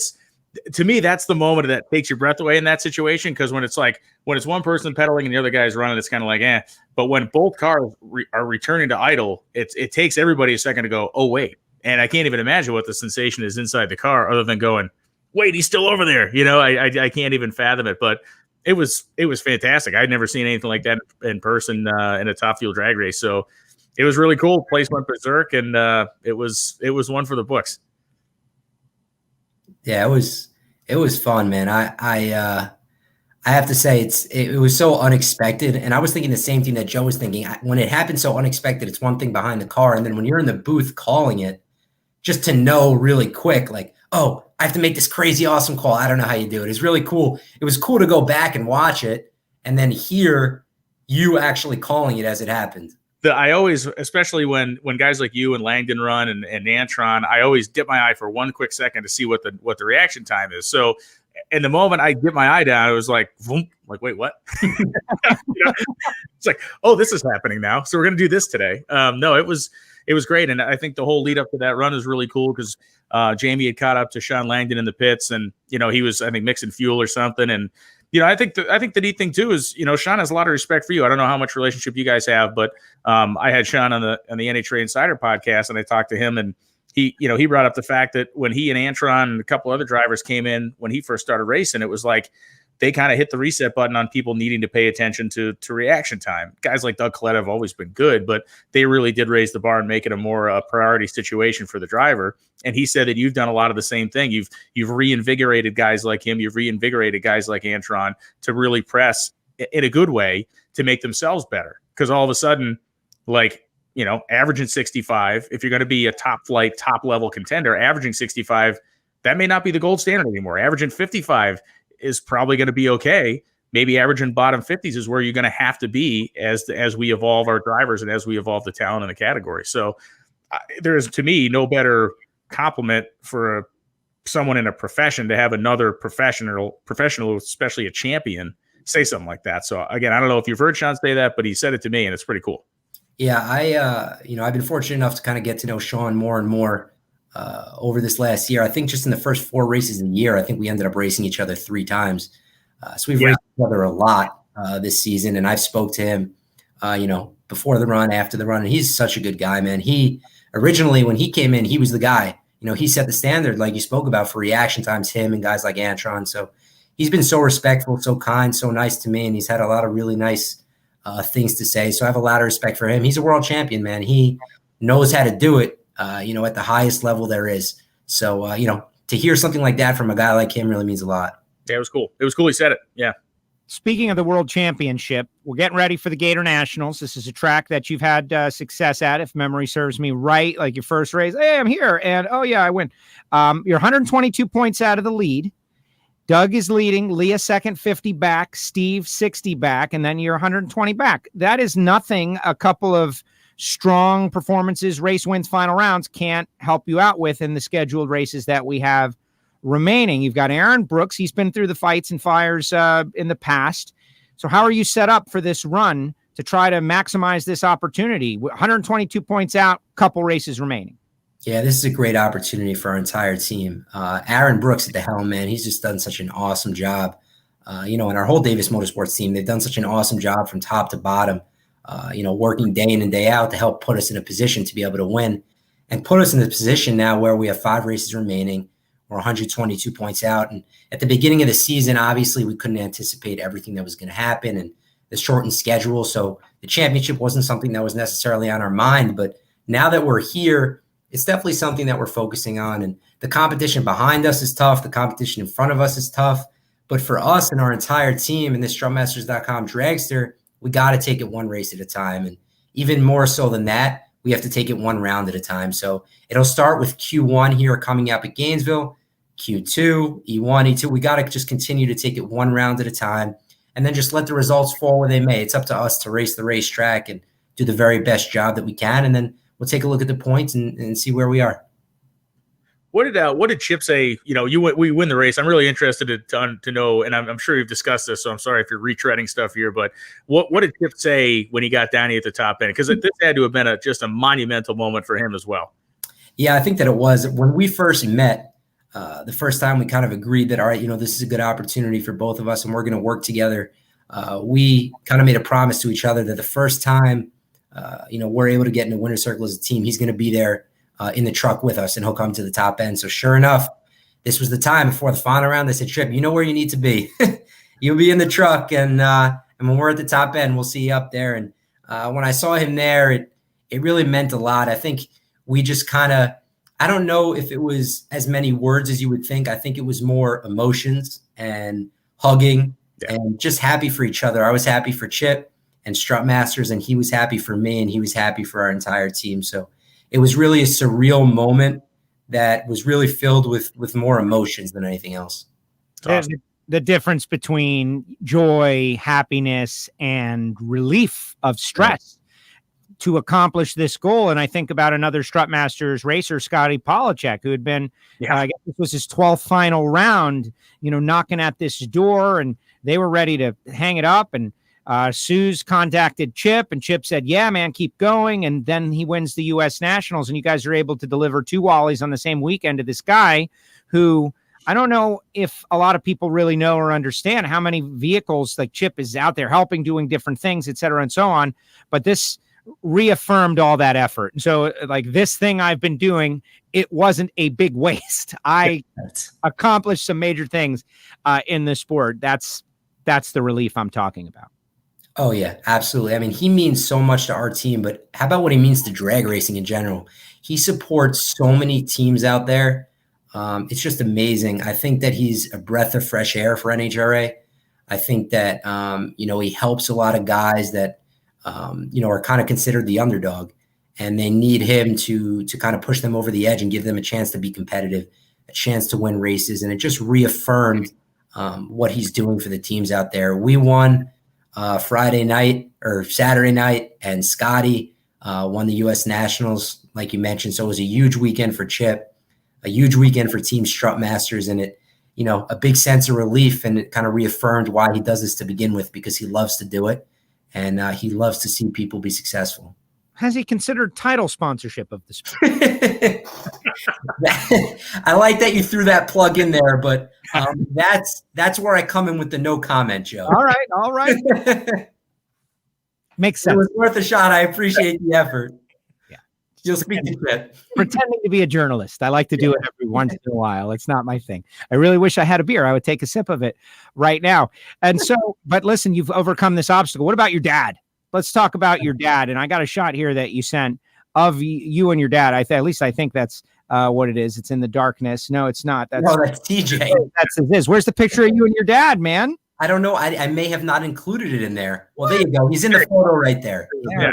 to me, that's the moment that takes your breath away in that situation. Because when it's one person pedaling and the other guy's running, it's kind of like, eh. But when both cars are returning to idle, it takes everybody a second to go, oh, wait. And I can't even imagine what the sensation is inside the car other than going, wait, he's still over there. I can't even fathom it. But it was fantastic. I'd never seen anything like that in person in a top fuel drag race. So it was really cool. The place went berserk, and it was one for the books. Yeah, it was fun, man. I have to say it was so unexpected, and I was thinking the same thing that Joe was thinking. When it happened so unexpected, it's one thing behind the car, and then when you're in the booth calling it, just to know really quick, like, oh, I have to make this crazy awesome call. I don't know how you do it. It's really cool. It was cool to go back and watch it and then hear you actually calling it as it happened. I always, especially when guys like you and Langdon run and Nantron, I always dip my eye for one quick second to see what the reaction time is. So in the moment I dip my eye down, I was like, vroom, like, wait, what? It's like, oh, this is happening now. So we're going to do this today. No, it was great. And I think the whole lead up to that run is really cool because Jamie had caught up to Sean Langdon in the pits, and he was, I think, mixing fuel or something. And I think the neat thing too is Sean has a lot of respect for you. I don't know how much relationship you guys have, but I had Sean on the NHRA Insider podcast, and I talked to him, and he brought up the fact that when he and Antron and a couple other drivers came in when he first started racing, it was like they kind of hit the reset button on people needing to pay attention to reaction time. Guys like Doug Collette have always been good, but they really did raise the bar and make it a more priority situation for the driver. And he said that you've done a lot of the same thing. You've reinvigorated guys like him. You've reinvigorated guys like Antron to really press in a good way to make themselves better. Because all of a sudden, averaging 65, if you're going to be a top flight, top level contender, averaging 65, that may not be the gold standard anymore. Averaging 55 is probably going to be okay. Maybe averaging bottom 50s is where you're going to have to be as we evolve our drivers and as we evolve the talent in the category. So there is, to me, no better compliment for someone in a profession to have another professional, especially a champion, say something like that. So again, I don't know if you've heard Sean say that, but he said it to me, and it's pretty cool. Yeah, I've been fortunate enough to kind of get to know Sean more and more over this last year. I think just in the first 4 races of the year, I think we ended up racing each other 3 times. So we've raced each other a lot this season, and I've spoke to him, before the run, after the run, and he's such a good guy, man. He originally, when he came in, he was the guy. he set the standard, like you spoke about, for reaction times, him and guys like Antron. So he's been so respectful, so kind, so nice to me, and he's had a lot of really nice things to say. So I have a lot of respect for him. He's a world champion, man. He knows how to do it, at the highest level there is. So, to hear something like that from a guy like him really means a lot. Yeah, it was cool. It was cool he said it. Yeah. Speaking of the World Championship, we're getting ready for the Gatornationals. This is a track that you've had success at, if memory serves me right, like your first race. Hey, I'm here. And, oh, yeah, I win. You're 122 points out of the lead. Doug is leading, Leah second, 50 back, Steve 60 back, and then you're 120 back. That is nothing a couple of strong performances, race wins, final rounds can't help you out with in the scheduled races that we have remaining. You've got Aaron Brooks. He's been through the fights and fires in the past. So how are you set up for this run to try to maximize this opportunity? 122 points out, couple races remaining. Yeah, this is a great opportunity for our entire team. Aaron Brooks at the helm, man, he's just done such an awesome job. And our whole Davis Motorsports team, they've done such an awesome job from top to bottom, working day in and day out to help put us in a position to be able to win and put us in the position now where we have 5 races remaining. We're 122 points out. And at the beginning of the season, obviously, we couldn't anticipate everything that was going to happen and the shortened schedule. So the championship wasn't something that was necessarily on our mind. But now that we're here, it's definitely something that we're focusing on. And the competition behind us is tough. The competition in front of us is tough. But for us and our entire team in this strutmasters.com dragster, we got to take it one race at a time. And even more so than that, we have to take it one round at a time. So it'll start with Q1 here coming up at Gainesville, Q2, E1, E2. We got to just continue to take it one round at a time and then just let the results fall where they may. It's up to us to race the racetrack and do the very best job that we can. And then we'll take a look at the points and see where we are. What did Chip say? We win the race. I'm really interested to know, and I'm sure you've discussed this, so I'm sorry if you're retreading stuff here. But what did Chip say when he got down here at the top end? Because this had to have been just a monumental moment for him as well. Yeah, I think that it was. When we first met, the first time we kind of agreed that, all right, this is a good opportunity for both of us, and we're going to work together. We kind of made a promise to each other that the first time, we're able to get in the winner's circle as a team, he's going to be there in the truck with us, and he'll come to the top end. So sure enough, this was the time before the final round. They said, Trip, you know where you need to be. You'll be in the truck, and when we're at the top end, we'll see you up there. And when I saw him there, it really meant a lot. I think we just kind of, I don't know if it was as many words as you would think. I think it was more emotions and hugging and just happy for each other. I was happy for Chip and Strutmasters, and he was happy for me, and he was happy for our entire team. So it was really a surreal moment that was really filled with more emotions than anything else. Awesome. The difference between joy, happiness, and relief of stress to accomplish this goal. And I think about another Strutmasters racer, Scotty Polachek, who had been, I guess this was his 12th final round, knocking at this door, and they were ready to hang it up. And Suze contacted Chip, and Chip said, yeah, man, keep going. And then he wins the U.S. Nationals, and you guys are able to deliver 2 Wallies on the same weekend to this guy who, I don't know if a lot of people really know or understand how many vehicles like Chip is out there helping, doing different things, et cetera, and so on. But this reaffirmed all that effort. And so like this thing I've been doing, it wasn't a big waste. I accomplished some major things in the sport. That's the relief I'm talking about. Oh, yeah, absolutely. I mean, he means so much to our team, but how about what he means to drag racing in general? He supports so many teams out there. It's just amazing. I think that he's a breath of fresh air for NHRA. I think that, he helps a lot of guys that, are kind of considered the underdog, and they need him to kind of push them over the edge and give them a chance to be competitive, a chance to win races. And it just reaffirmed what he's doing for the teams out there. We won Saturday night, and Scotty won the U.S. Nationals, like you mentioned. So it was a huge weekend for Chip, a huge weekend for Team Strutmasters, and it, a big sense of relief, and it kind of reaffirmed why he does this to begin with, because he loves to do it, and he loves to see people be successful. Has he considered title sponsorship of the sport? I like that you threw that plug in there, but that's where I come in with the no comment, Joe. All right. Makes sense. It was worth a shot. I appreciate the effort. Yeah. You'll speak to Chet. Pretending to be a journalist. I like to do it every once in a while. It's not my thing. I really wish I had a beer. I would take a sip of it right now. And so, but listen, you've overcome this obstacle. What about your dad? Let's talk about your dad. And I got a shot here that you sent of you and your dad. At least I think that's what it is. It's in the darkness. No, it's not. That's TJ. That's it is. Where's the picture of you and your dad, man? I don't know. I may have not included it in there. Well, there you go. He's in the photo right there. Yeah.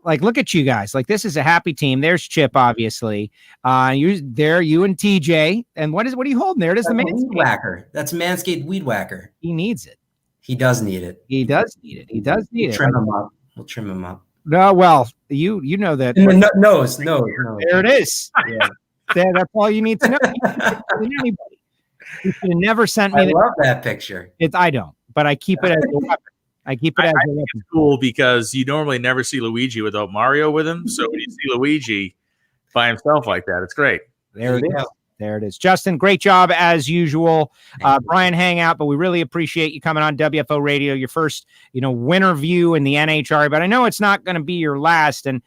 Like, look at you guys. Like, this is a happy team. There's Chip, obviously. You and TJ. And what are you holding there? It is the Weed Whacker. That's Manscaped Weed Whacker. He needs it. He does need it. He does need it. He does need it. We'll trim him up. No, well, you know that. Nose. There it is. Yeah. That's all you need to know. Anybody. You should have never sent me. I love that picture. I don't, but I keep it as a weapon. I keep it as a weapon. It's cool because you normally never see Luigi without Mario with him. So when you see Luigi by himself like that, it's great. There it is. There it is. Justin, great job as usual. Brian, hang out, but we really appreciate you coming on WFO Radio, your first, winter view in the NHRA, but I know it's not going to be your last, and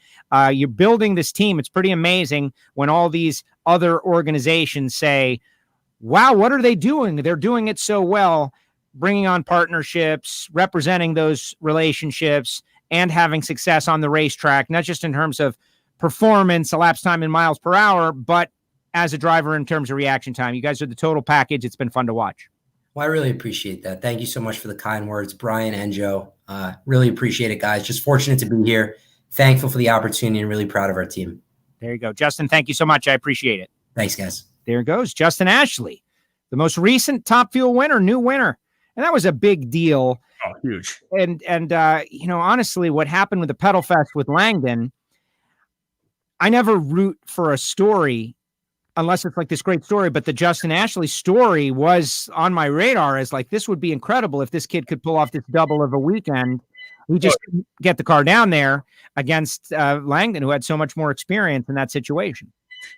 you're building this team. It's pretty amazing when all these other organizations say, wow, what are they doing? They're doing it so well, bringing on partnerships, representing those relationships, and having success on the racetrack, not just in terms of performance, elapsed time in miles per hour, but as a driver in terms of reaction time. You guys are the total package. It's been fun to watch. Well, I really appreciate that. Thank you so much for the kind words, Brian and Joe. Really appreciate it, guys. Just fortunate to be here. Thankful for the opportunity and really proud of our team. There you go. Justin, thank you so much. I appreciate it. Thanks, guys. There goes Justin Ashley, the most recent Top Fuel winner, new winner. And that was a big deal. Oh, huge. And honestly, what happened with the Pedal Fest with Langdon, I never root for a story unless it's like this great story, but the Justin Ashley story was on my radar as like, this would be incredible if this kid could pull off this double of a weekend. We just couldn't get the car down there against Langdon, who had so much more experience in that situation.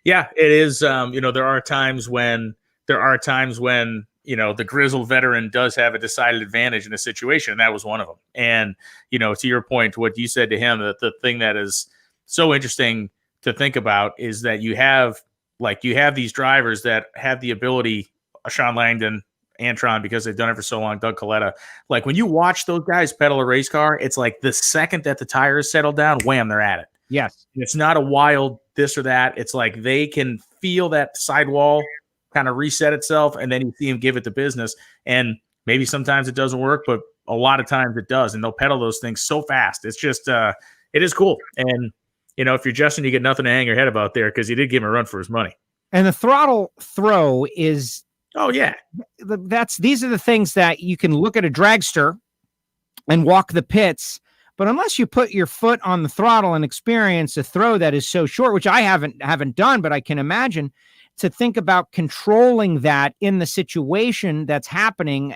Yeah, it is. There are times when the grizzled veteran does have a decided advantage in a situation, and that was one of them. And, to your point, what you said to him, that the thing that is so interesting to think about is that you have these drivers that have the ability, Sean Langdon, Antron, because they've done it for so long, Doug Coletta. Like when you watch those guys pedal a race car, it's like the second that the tires settle down, wham, they're at it. Yes. It's not a wild this or that. It's like they can feel that sidewall kind of reset itself, and then you see them give it the business. And maybe sometimes it doesn't work, but a lot of times it does. And they'll pedal those things so fast. It's just, it is cool. And, if you're Justin, you get nothing to hang your head about there because you did give him a run for his money. And the throttle throw is, oh yeah, these are the things that you can look at a dragster and walk the pits, but unless you put your foot on the throttle and experience a throw that is so short, which I haven't done, but I can imagine, to think about controlling that in the situation that's happening,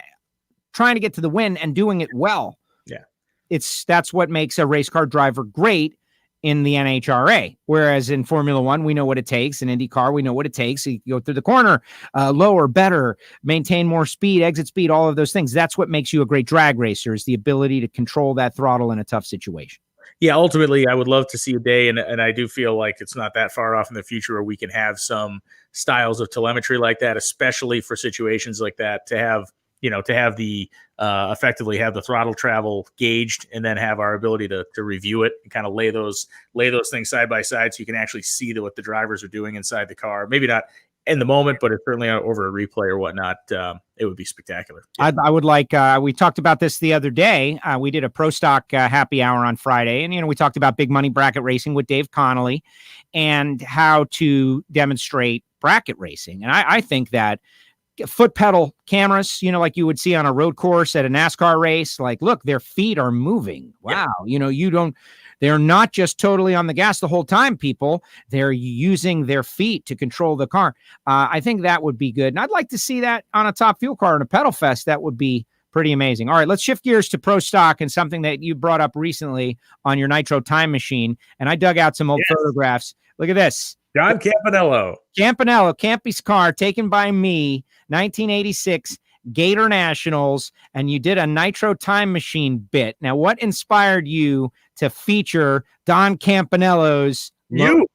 trying to get to the win and doing it well. Yeah. That's what makes a race car driver great in the NHRA. Whereas in Formula One, we know what it takes. In IndyCar, we know what it takes. You go through the corner, lower, better, maintain more speed, exit speed, all of those things. That's what makes you a great drag racer, is the ability to control that throttle in a tough situation. Yeah, ultimately, I would love to see a day, and I do feel like it's not that far off in the future where we can have some styles of telemetry like that, especially for situations like that, to have the effectively have the throttle travel gauged, and then have our ability to review it and kind of lay those things side by side so you can actually see what the drivers are doing inside the car. Maybe not in the moment, but it's certainly over a replay or whatnot. It would be spectacular. Yeah. I would like, we talked about this the other day. We did a Pro Stock happy hour on Friday, and, we talked about big money bracket racing with Dave Connolly and how to demonstrate bracket racing. And I think that foot pedal cameras, like you would see on a road course at a NASCAR race, like, look, their feet are moving. Wow. Yeah. They're not just totally on the gas the whole time, people. They're using their feet to control the car. I think that would be good. And I'd like to see that on a Top Fuel car in a pedal fest. That would be pretty amazing. All right, let's shift gears to Pro Stock and something that you brought up recently on your Nitro Time Machine. And I dug out some old photographs. Look at this. John Campanello, Campy's car, taken by me, 1986 Gatornationals, and you did a Nitro Time Machine bit. Now, what inspired you to feature Don Campanello's I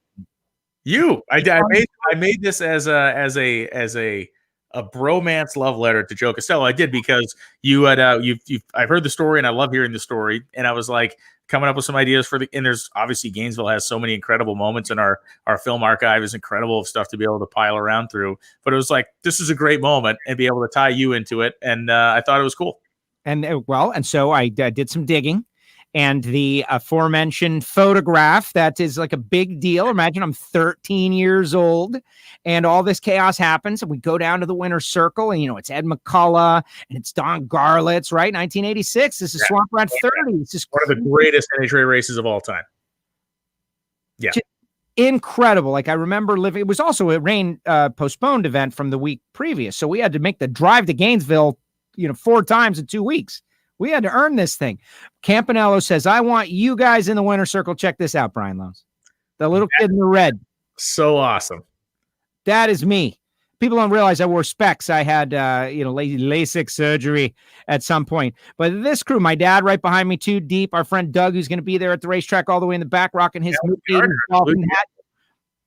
made this as a bromance love letter to Joe Costello. I did because you had I've heard the story and I love hearing the story, and I was like coming up with some ideas and there's obviously Gainesville has so many incredible moments, and our film archive is incredible of stuff to be able to pile around through. But it was like, this is a great moment and be able to tie you into it, and I thought it was cool. And so I did some digging. And the aforementioned photograph, that is like a big deal. Imagine I'm 13 years old and all this chaos happens. And we go down to the winner's circle and, it's Ed McCullough and it's Don Garlitz, right? 1986. This is Swamp Rat 30. This is one of the greatest NHRA races of all time. Yeah. Just incredible. Like I remember living, it was also a rain postponed event from the week previous. So we had to make the drive to Gainesville, 4 times in 2 weeks. We had to earn this thing. Campanello says, I want you guys in the winner's circle. Check this out, Brian Lohnes. The little kid in the red. So awesome. That is me. People don't realize I wore specs. I had, LASIK surgery at some point. But this crew, my dad right behind me, 2 deep. Our friend Doug, who's going to be there at the racetrack all the way in the back, rocking his golfing hat.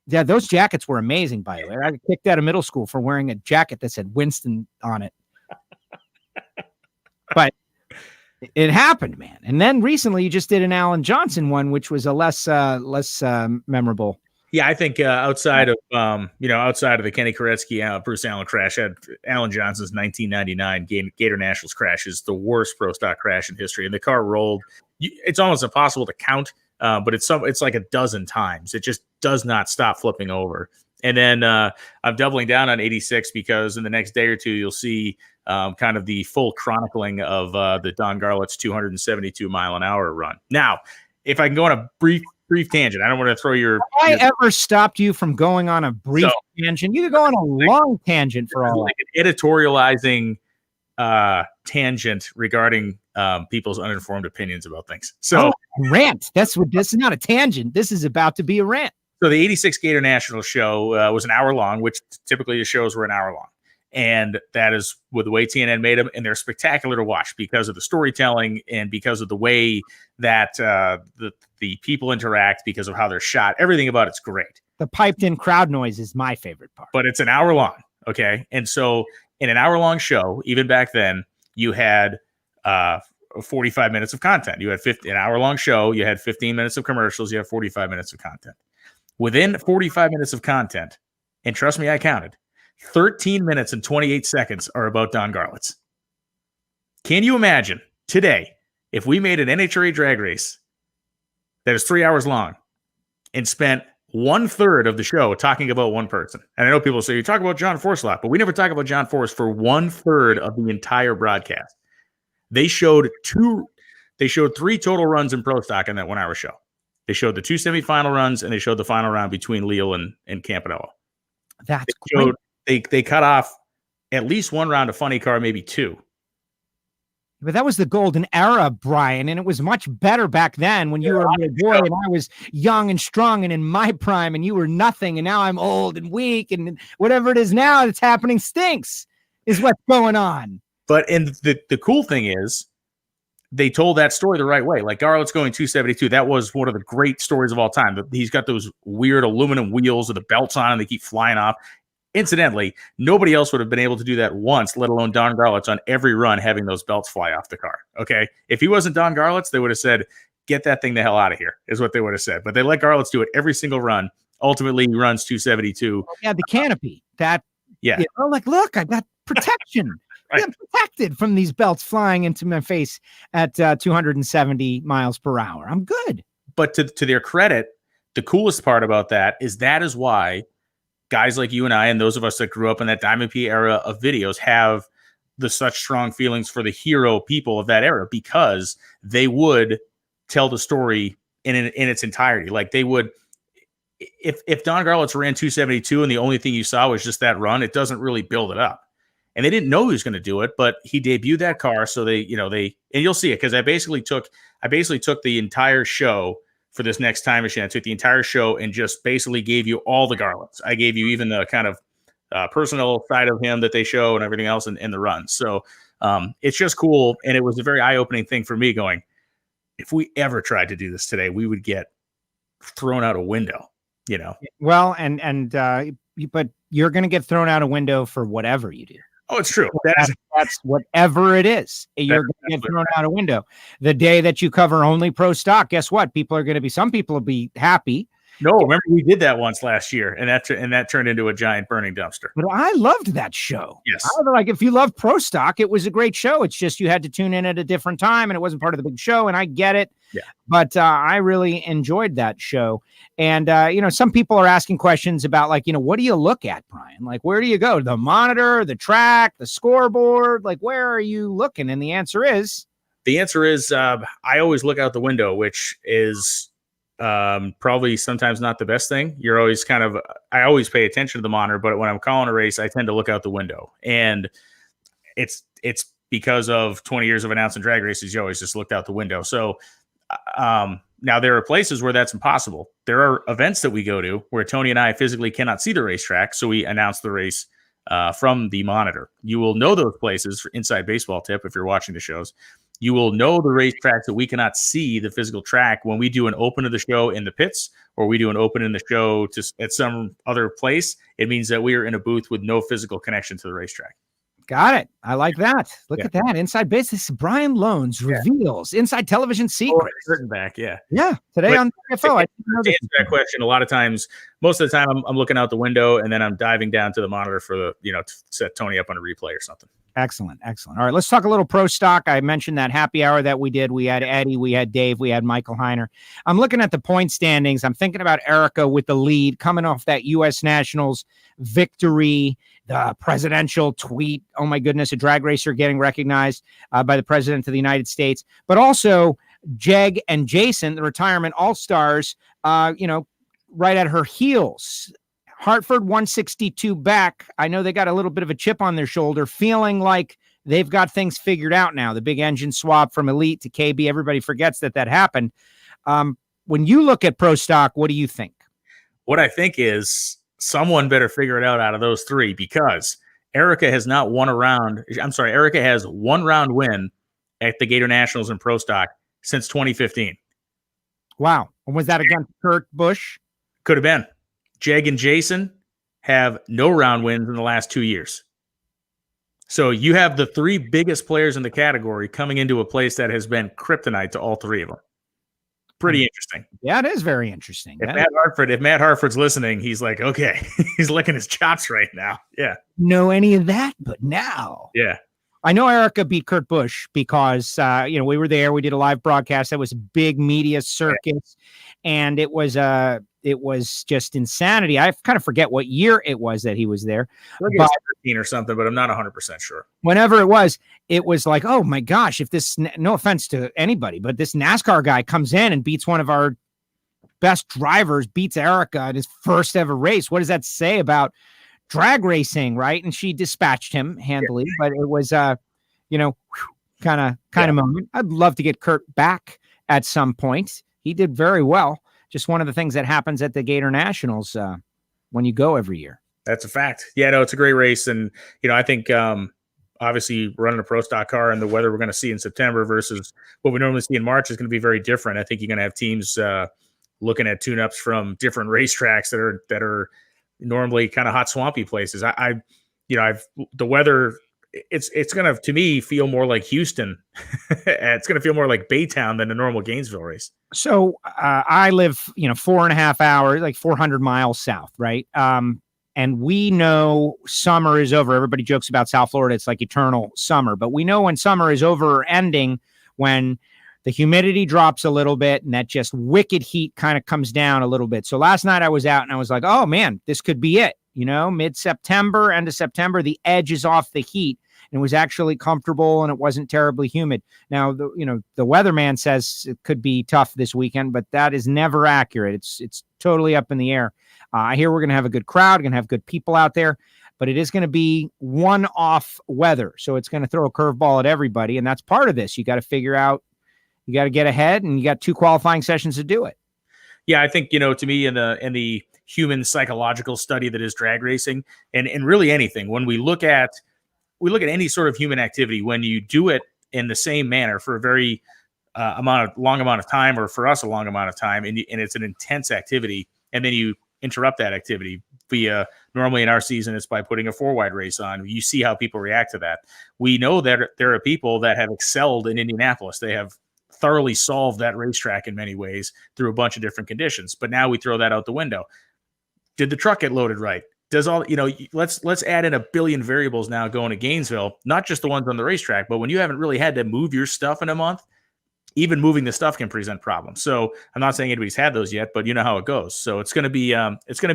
Yeah, those jackets were amazing, by the way. I got kicked out of middle school for wearing a jacket that said Winston on it. But it happened, man. And then recently you just did an Alan Johnson one, which was a less memorable. Yeah, I think outside of the Kenny Koretsky, Bruce Allen crash, had Alan Johnson's 1999 Gatornationals crash is the worst pro stock crash in history. And the car rolled. It's almost impossible to count, but it's like a dozen times. It just does not stop flipping over. And then I'm doubling down on 86 because in the next day or two, you'll see kind of the full chronicling of the Don Garlitz 272 mile an hour run. Now, if I can go on a brief tangent, I don't want to throw your. Have I ever stopped you from going on a brief tangent? You could go on a long tangent for all. Like an editorializing tangent regarding people's uninformed opinions about things. So rant. This is not a tangent. This is about to be a rant. So the 86 Gatornationals show was an hour long, which typically the shows were an hour long. And that is with the way TNN made them. And they're spectacular to watch because of the storytelling and because of the way that the people interact, because of how they're shot. Everything about it's great. The piped in crowd noise is my favorite part. But it's an hour long. Okay. And so in an hour long show, even back then, you had 45 minutes of content. You had an hour long show. You had 15 minutes of commercials. You have 45 minutes of content. Within 45 minutes of content, and trust me, I counted, 13 minutes and 28 seconds are about Don Garlitz. Can you imagine today if we made an NHRA drag race that is 3 hours long and spent 1/3 of the show talking about one person? And I know people say, you talk about John Force a lot, but we never talk about John Force for 1/3 of the entire broadcast. They showed 3 total runs in pro stock in that 1 hour show. They showed the 2 semifinal runs and they showed the final round between Leal and Campanello. That's great. They cut off at least 1 round of funny car, maybe 2. But that was the golden era, Brian, and it was much better back then when you were a little boy and I was young and strong and in my prime and you were nothing, and now I'm old and weak, and whatever it is now that's happening stinks is what's going on. But and the cool thing is they told that story the right way. Like Garlitz going 272, that was one of the great stories of all time. He's got those weird aluminum wheels with the belts on and they keep flying off. Incidentally, nobody else would have been able to do that once, let alone Don Garlitz on every run having those belts fly off the car. Okay. If he wasn't Don Garlitz, they would have said, get that thing the hell out of here, is what they would have said. But they let Garlitz do it every single run. Ultimately, he runs 272. Yeah, the canopy. Yeah. Like, look, I got protection. Right. I'm protected from these belts flying into my face at 270 miles per hour. I'm good. But to their credit, the coolest part about that is why guys like you and I and those of us that grew up in that Diamond P era of videos have such strong feelings for the hero people of that era, because they would tell the story in its entirety. Like they would, if Don Garlitz ran 272 and the only thing you saw was just that run, it doesn't really build it up. And they didn't know he was going to do it, but he debuted that car. So and you'll see it, because I basically took the entire show for this next time machine. I took the entire show and just basically gave you all the Garlitz. I gave you even the kind of personal side of him that they show and everything else in the run. So it's just cool. And it was a very eye-opening thing for me going, if we ever tried to do this today, we would get thrown out a window. Well, but you're going to get thrown out a window for whatever you do. Oh, it's true. That's whatever it is. You're going to get thrown out a window. The day that you cover only pro stock, guess what? Some people will be happy. No, remember we did that once last year, and that turned into a giant burning dumpster. But I loved that show. Yes. If you love pro stock, it was a great show. It's just you had to tune in at a different time, and it wasn't part of the big show, and I get it. Yeah. But I really enjoyed that show. And, some people are asking questions about, what do you look at, Brian? Like, where do you go? The monitor, the track, the scoreboard? Like, where are you looking? And the answer is, I always look out the window, which is probably sometimes not the best thing. You're always I always pay attention to the monitor, but when I'm calling a race, I tend to look out the window. And it's because of 20 years of announcing drag races, you always just looked out the window. So, now there are places where that's impossible. There are events that we go to where Tony and I physically cannot see the racetrack. So we announce the race from the monitor. You will know those places for inside baseball tip. If you're watching the shows, you will know the racetracks that we cannot see the physical track when we do an open of the show in the pits, or we do an open in the show at some other place. It means that we are in a booth with no physical connection to the racetrack. Got it. I like that. Look at that. Inside base. This is Brian Lohnes reveals inside television secrets. Curtain back. Yeah. Yeah. Today on WFO. To answer that question, a lot of times, most of the time I'm looking out the window and then I'm diving down to the monitor for to set Tony up on a replay or something. Excellent. All right. Let's talk a little pro stock. I mentioned that happy hour that we did. We had Eddie, we had Dave, we had Michael Heiner. I'm looking at the point standings. I'm thinking about Erica with the lead coming off that U.S. Nationals victory, the presidential tweet. Oh my goodness. A drag racer getting recognized by the president of the United States, but also Jeg and Jason, the retirement all-stars, right at her heels. Hartford 162 back. I know they got a little bit of a chip on their shoulder, feeling like they've got things figured out now. The big engine swap from Elite to KB, everybody forgets that happened. When you look at pro stock, what do you think? What I think is someone better figure it out of those three, because Erica has not won a round. Erica has one round win at the Gatornationals in pro stock since 2015. Wow. And was that against Kurt Busch? Could have been. Jeg and Jason have no round wins in the last 2 years. So you have the three biggest players in the category coming into a place that has been kryptonite to all three of them. Pretty interesting. Yeah, it is very interesting. If Matt Hartford's listening, he's like, okay, he's licking his chops right now. Yeah. Know any of that, but now. Yeah. I know Erica beat Kurt Busch because, we were there. We did a live broadcast. That was a big media circus, and it was just insanity. I kind of forget what year it was that he was there. I think it was 13 or something, but I'm not 100% sure. Whenever it was like, oh my gosh, if this, no offense to anybody, but this NASCAR guy comes in and beats one of our best drivers, beats Erica in his first ever race. What does that say about drag racing, right? And she dispatched him handily, but it was kind of moment. I'd love to get Kurt back at some point. He did very well. Just one of the things that happens at the Gatornationals when you go every year. That's a fact. Yeah, no, it's a great race. And, I think obviously running a pro stock car and the weather we're going to see in September versus what we normally see in March is going to be very different. I think you're going to have teams looking at tune-ups from different racetracks that are normally kind of hot, swampy places. The weather, it's going to me, feel more like Houston. It's going to feel more like Baytown than a normal Gainesville race. So I live, 4.5 hours, like 400 miles south, right? And we know summer is over. Everybody jokes about South Florida. It's like eternal summer, but we know when summer is over or ending, when the humidity drops a little bit and that just wicked heat kind of comes down a little bit. So last night I was out and I was like, oh man, this could be it. Mid-September, end of September, the edge is off the heat. And it was actually comfortable and it wasn't terribly humid. Now, the weatherman says it could be tough this weekend, but that is never accurate. It's totally up in the air. I hear we're going to have a good crowd, going to have good people out there, but it is going to be one-off weather. So it's going to throw a curveball at everybody. And that's part of this. You got to figure out, you got to get ahead, and you got 2 qualifying sessions to do it. Yeah, I think, to me, in the human psychological study that is drag racing and really anything, when we look at any sort of human activity, when you do it in the same manner for a very long amount of time, or for us a long amount of time, and it's an intense activity, and then you interrupt that activity via, normally in our season, it's by putting a 4-wide race on. You see how people react to that. We know that there are people that have excelled in Indianapolis. They have thoroughly solved that racetrack in many ways through a bunch of different conditions. But now we throw that out the window. Did the truck get loaded right? Does all, let's add in a billion variables now going to Gainesville, not just the ones on the racetrack, but when you haven't really had to move your stuff in a month, even moving the stuff can present problems. So I'm not saying anybody's had those yet, but you know how it goes. So it's going to be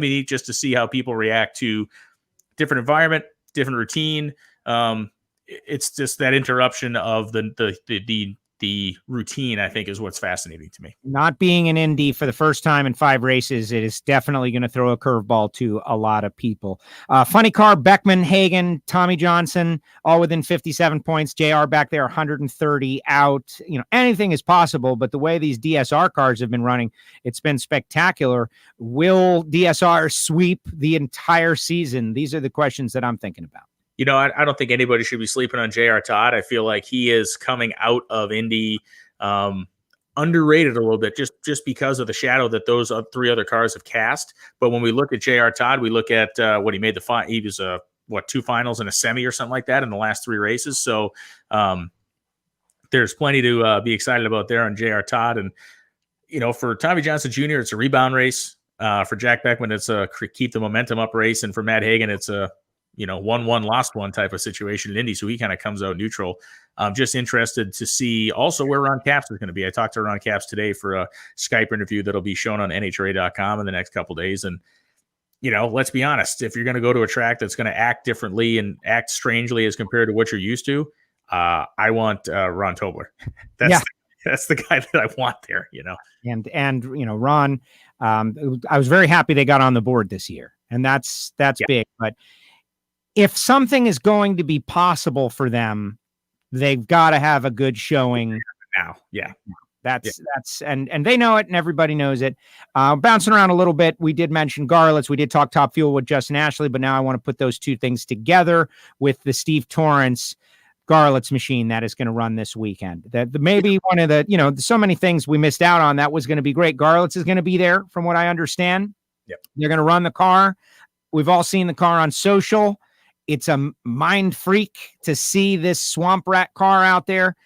neat just to see how people react to different environment, different routine. It's just that interruption of the routine, I think, is what's fascinating to me. Not being in Indy for the first time in 5 races, it is definitely going to throw a curveball to a lot of people. Funny car, Beckman, Hagan, Tommy Johnson, all within 57 points. JR back there, 130 out. Anything is possible, but the way these DSR cars have been running, it's been spectacular. Will DSR sweep the entire season? These are the questions that I'm thinking about. I don't think anybody should be sleeping on J.R. Todd. I feel like he is coming out of Indy underrated a little bit just because of the shadow that those 3 other cars have cast. But when we look at J.R. Todd, we look at what he made he was 2 finals and a semi or something like that in the last 3 races. So there's plenty to be excited about there on J.R. Todd. And, for Tommy Johnson Jr., it's a rebound race. For Jack Beckman, it's a keep the momentum up race. And for Matt Hagan, it's a 1-1 lost one type of situation in Indy. So he kind of comes out neutral. I'm just interested to see also where Ron Capps is going to be. I talked to Ron Capps today for a Skype interview that'll be shown on NHRA.com in the next couple of days. And, let's be honest, if you're going to go to a track that's going to act differently and act strangely as compared to what you're used to, I want Ron Tobler. That's the guy that I want there, And Ron, I was very happy they got on the board this year, and that's big. But if something is going to be possible for them, they've got to have a good showing now. Yeah. That's and they know it, and everybody knows it. Bouncing around a little bit, we did mention Garlits. We did talk Top Fuel with Justin Ashley, but now I want to put those 2 things together with the Steve Torrance Garlits machine that is going to run this weekend. That maybe one of the, so many things we missed out on that was going to be great. Garlits is going to be there, from what I understand. Yep. They're going to run the car. We've all seen the car on social. It's a mind freak to see this swamp rat car out there.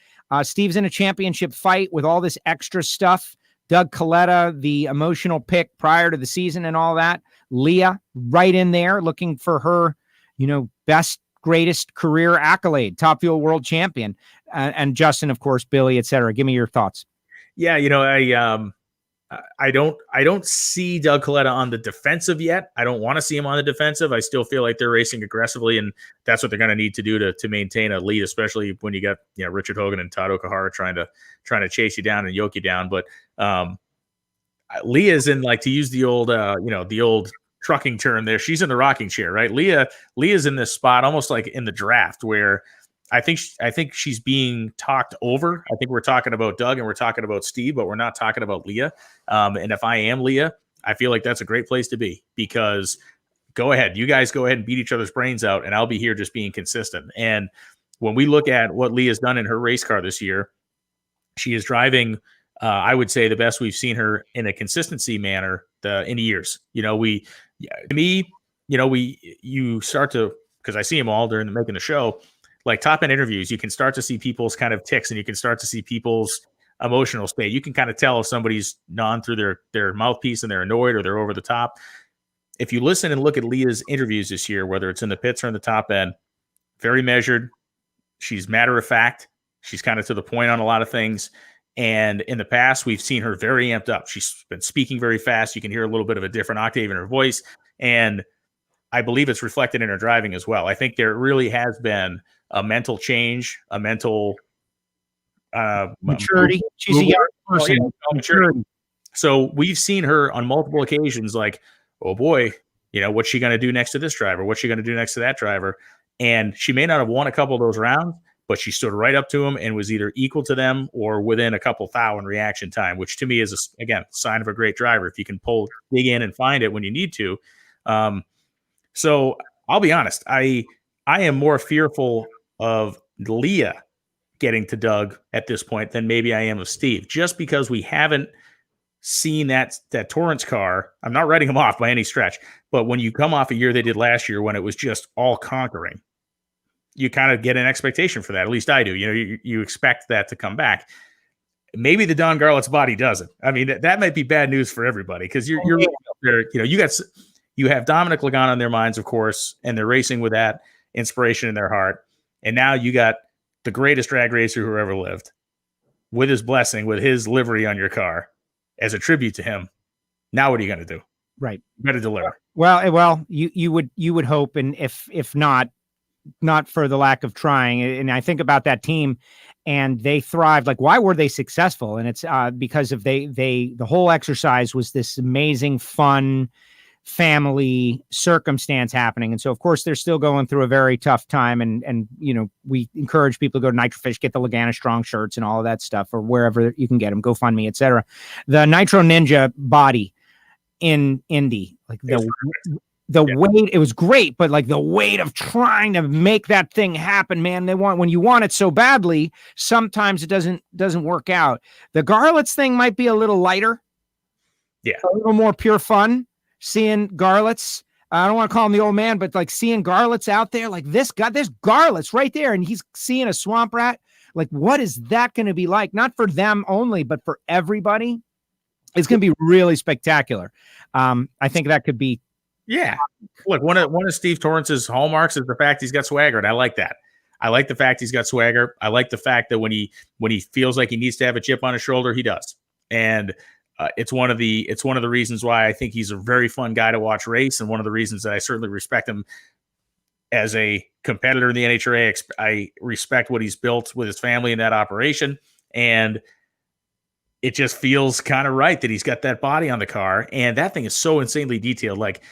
Steve's in a championship fight with all this extra stuff. Doug Coletta, the emotional pick prior to the season and all that. Leah right in there looking for her, best, greatest career accolade, Top Fuel world champion. And Justin, of course, Billy, etc. Give me your thoughts. Yeah, I don't see Doug Coletta on the defensive yet. I don't want to see him on the defensive. I still feel like they're racing aggressively, and that's what they're going to need to do to maintain a lead, especially when you got Richard Hogan and Todd Okahara trying to chase you down and yoke you down. But Leah's in, like, to use the old the old trucking term there, she's in the rocking chair, right? Leah's in this spot almost like in the draft where I think she's being talked over. I think we're talking about Doug and we're talking about Steve, but we're not talking about Leah. And if I am Leah, I feel like that's a great place to be, because go ahead. You guys go ahead and beat each other's brains out, and I'll be here just being consistent. And when we look at what Leah's done in her race car this year, she is driving, I would say, the best we've seen her in a consistency manner in years. You start to, because I see them all during making the show, like top end interviews, you can start to see people's kind of ticks, and you can start to see people's emotional state. You can kind of tell if somebody's gone through their mouthpiece and they're annoyed or they're over the top. If you listen and look at Leah's interviews this year, whether it's in the pits or in the top end, very measured. She's matter of fact. She's kind of to the point on a lot of things. And in the past, we've seen her very amped up. She's been speaking very fast. You can hear a little bit of a different octave in her voice. And I believe it's reflected in her driving as well. I think there really has been a mental change, a mental maturity. She's a young person. Maturity. So we've seen her on multiple occasions like, oh boy, what's she going to do next to this driver? What's she going to do next to that driver? And she may not have won a couple of those rounds, but she stood right up to them and was either equal to them or within a couple thou in reaction time, which to me is, again, sign of a great driver. If you can dig in and find it when you need to. So I'll be honest, I am more fearful of Leah getting to Doug at this point than maybe I am of Steve, just because we haven't seeing that Torrance car, I'm not writing him off by any stretch, but when you come off a year they did last year when it was just all conquering, you kind of get an expectation for that. At least I do. You expect that to come back. Maybe the Don Garlits body doesn't. I mean, that might be bad news for everybody because you have Dominic Lagan on their minds, of course, and they're racing with that inspiration in their heart. And now you got the greatest drag racer who ever lived with his blessing, with his livery on your car as a tribute to him. Now what are you going to do? Right. You got to deliver. Well, you would hope, and if not for the lack of trying. And I think about that team, and they thrived. Like, why were they successful? And it's because of the whole exercise was this amazing, fun family circumstance happening. And so, of course, they're still going through a very tough time. And we encourage people to go to Nitrofish, get the Lagana Strong shirts and all of that stuff, or wherever you can get them, GoFundMe, etc. The Nitro Ninja body in Indy, like the weight, it was great, but like the weight of trying to make that thing happen, man, when you want it so badly, sometimes it doesn't work out. The Garlits thing might be a little lighter. Yeah. A little more pure fun. Seeing Garlits, I don't want to call him the old man, but like seeing Garlits out there, like this guy, there's Garlits right there, and he's seeing a swamp rat. Like, what is that going to be like? Not for them only, but for everybody. It's going to be really spectacular. I think that could be. Yeah. Look, one of Steve Torrance's hallmarks is the fact he's got swagger, and I like that. I like the fact he's got swagger. I like the fact that when he feels like he needs to have a chip on his shoulder, he does. And it's one of the reasons why I think he's a very fun guy to watch race, and one of the reasons that I certainly respect him as a competitor in the NHRA. I respect what he's built with his family in that operation, and it just feels kind of right that he's got that body on the car, and that thing is so insanely detailed. Like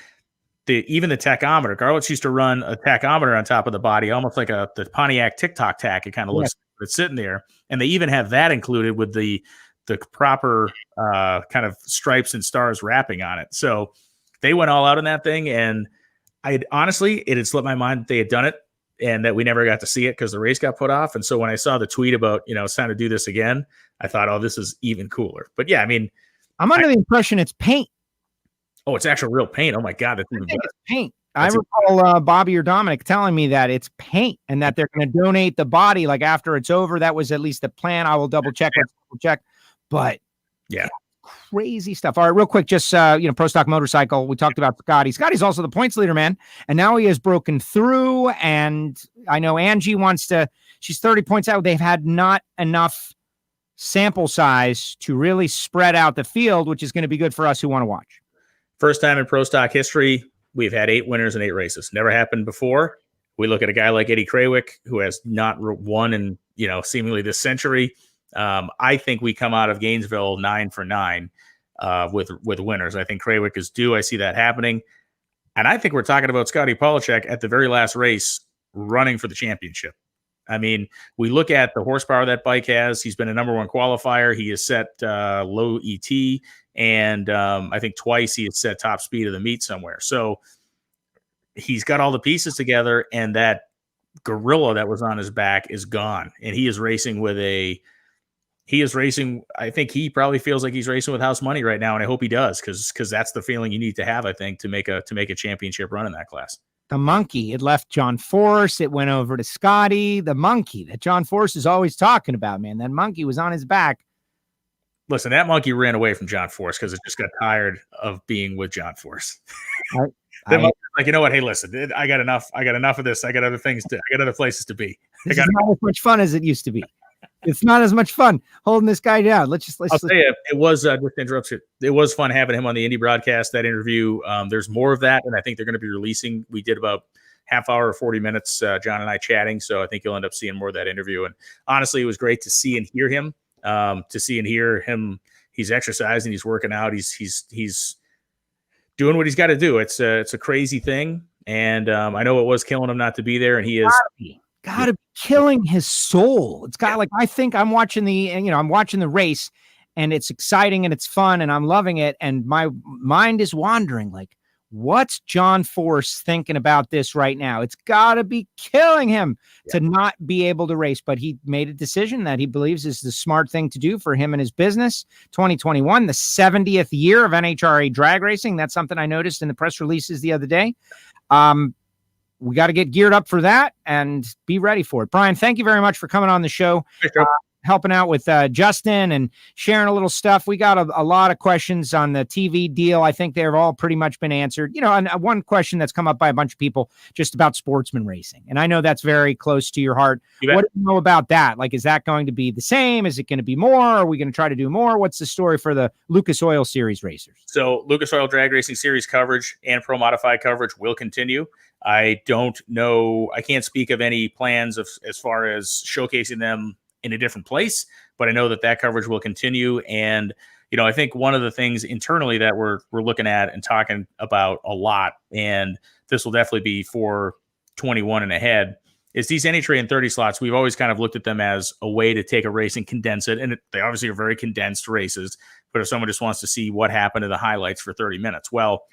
even the tachometer, Garlits used to run a tachometer on top of the body, almost like the Pontiac TikTok tack. It kind of looks like it's sitting there, and they even have that included with the proper kind of stripes and stars wrapping on it. So they went all out on that thing, and it had slipped my mind that they had done it and that we never got to see it because the race got put off. And so when I saw the tweet about, it's time to do this again, I thought, oh, this is even cooler. But yeah, I mean, I'm under the impression it's paint. Oh, it's actual real paint. Oh my God. That's even better. It's paint. I recall Bobby or Dominic telling me that it's paint and that they're going to donate the body like after it's over. That was at least the plan. I will double check. But yeah, crazy stuff. All right, real quick, just Pro Stock Motorcycle. We talked about Scotty. Scotty's also the points leader, man, and now he has broken through. And I know Angie she's 30 points out. They've had not enough sample size to really spread out the field, which is going to be good for us who want to watch. First time in Pro Stock history, we've had 8 winners in 8 races. Never happened before. We look at a guy like Eddie Krawick, who has not won in seemingly this century. I think we come out of Gainesville 9 for 9 with winners. I think Krawick is due. I see that happening. And I think we're talking about Scotty Polachek at the very last race running for the championship. I mean, we look at the horsepower that bike has. He's been a number 1 qualifier. He has set low ET, and I think twice he has set top speed of the meet somewhere. So he's got all the pieces together, and that gorilla that was on his back is gone. And he is racing I think he probably feels like he's racing with house money right now, and I hope he does, because that's the feeling you need to have, I think, to make a championship run in that class. The monkey, it left John Force. It went over to Scotty. The monkey that John Force is always talking about, man. That monkey was on his back. Listen, that monkey ran away from John Force because it just got tired of being with John Force. Like, you know what? Hey, listen, I got enough of this. I got other places to be. It's not as much fun as it used to be. It's not as much fun holding this guy down. I'll tell you, it was just interrupt you. It was fun having him on the Indy broadcast. That interview. There's more of that, and I think they're going to be releasing. We did about half hour or 40 minutes, John and I chatting. So I think you'll end up seeing more of that interview. And honestly, it was great to see and hear him. He's exercising. He's working out. He's doing what he's got to do. It's a crazy thing, and I know it was killing him not to be there, and he is. Gotta be killing his soul. It's got I think I'm watching I'm watching the race, and it's exciting and it's fun and I'm loving it. And my mind is wandering. Like, What's John Force thinking about this right now? It's got to be killing him to not be able to race, but he made a decision that he believes is the smart thing to do for him and his business. 2021, the 70th year of NHRA drag racing. That's something I noticed in the press releases the other day. We got to get geared up for that and be ready for it. Brian, thank you very much for coming on the show. Helping out with Justin and sharing a little stuff. We got a lot of questions on the TV deal. I think they've all pretty much been answered. And one question that's come up by a bunch of people just about sportsman racing. And I know that's very close to your heart. What do you know about that? Like, is that going to be the same? Is it going to be more? Are we going to try to do more? What's the story for the Lucas Oil Series racers? So Lucas Oil Drag Racing Series coverage and Pro Modified coverage will continue. I don't know. I can't speak of any plans as far as showcasing them in a different place, but I know that coverage will continue. And, I think one of the things internally that we're looking at and talking about a lot, and this will definitely be for 21 and ahead, is these NHRA and 30 slots. We've always kind of looked at them as a way to take a race and condense it. And they obviously are very condensed races, but if someone just wants to see what happened in the highlights for 30 minutes, well,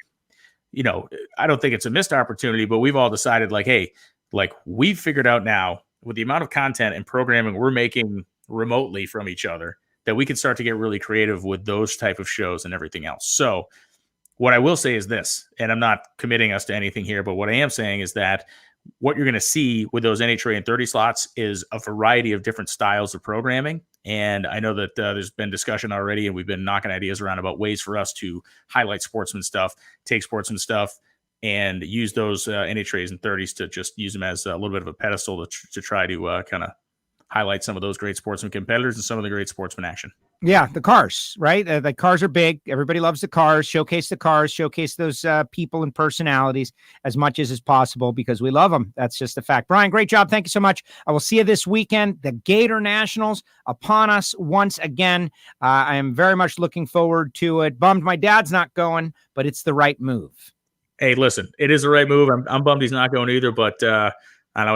I don't think it's a missed opportunity, but we've all decided we've figured out now, with the amount of content and programming we're making remotely from each other, that we can start to get really creative with those type of shows and everything else. So what I will say is this, and I'm not committing us to anything here, but what I am saying is that what you're going to see with those NHRA and 30 slots is a variety of different styles of programming. And I know that there's been discussion already, and we've been knocking ideas around about ways for us to highlight sportsman stuff, take sportsman stuff, and use those NHRAs and 30s to just use them as a little bit of a pedestal to try to kind of highlight some of those great sportsman competitors and some of the great sportsman action. Yeah, the cars, right? The cars are big. Everybody loves the cars. Showcase the cars. Showcase those people and personalities as much as is possible because we love them. That's just a fact. Brian, great job. Thank you so much. I will see you this weekend. The Gatornationals upon us once again. I am very much looking forward to it. Bummed my dad's not going, but it's the right move. Hey, listen, it is the right move. I'm bummed he's not going either, but I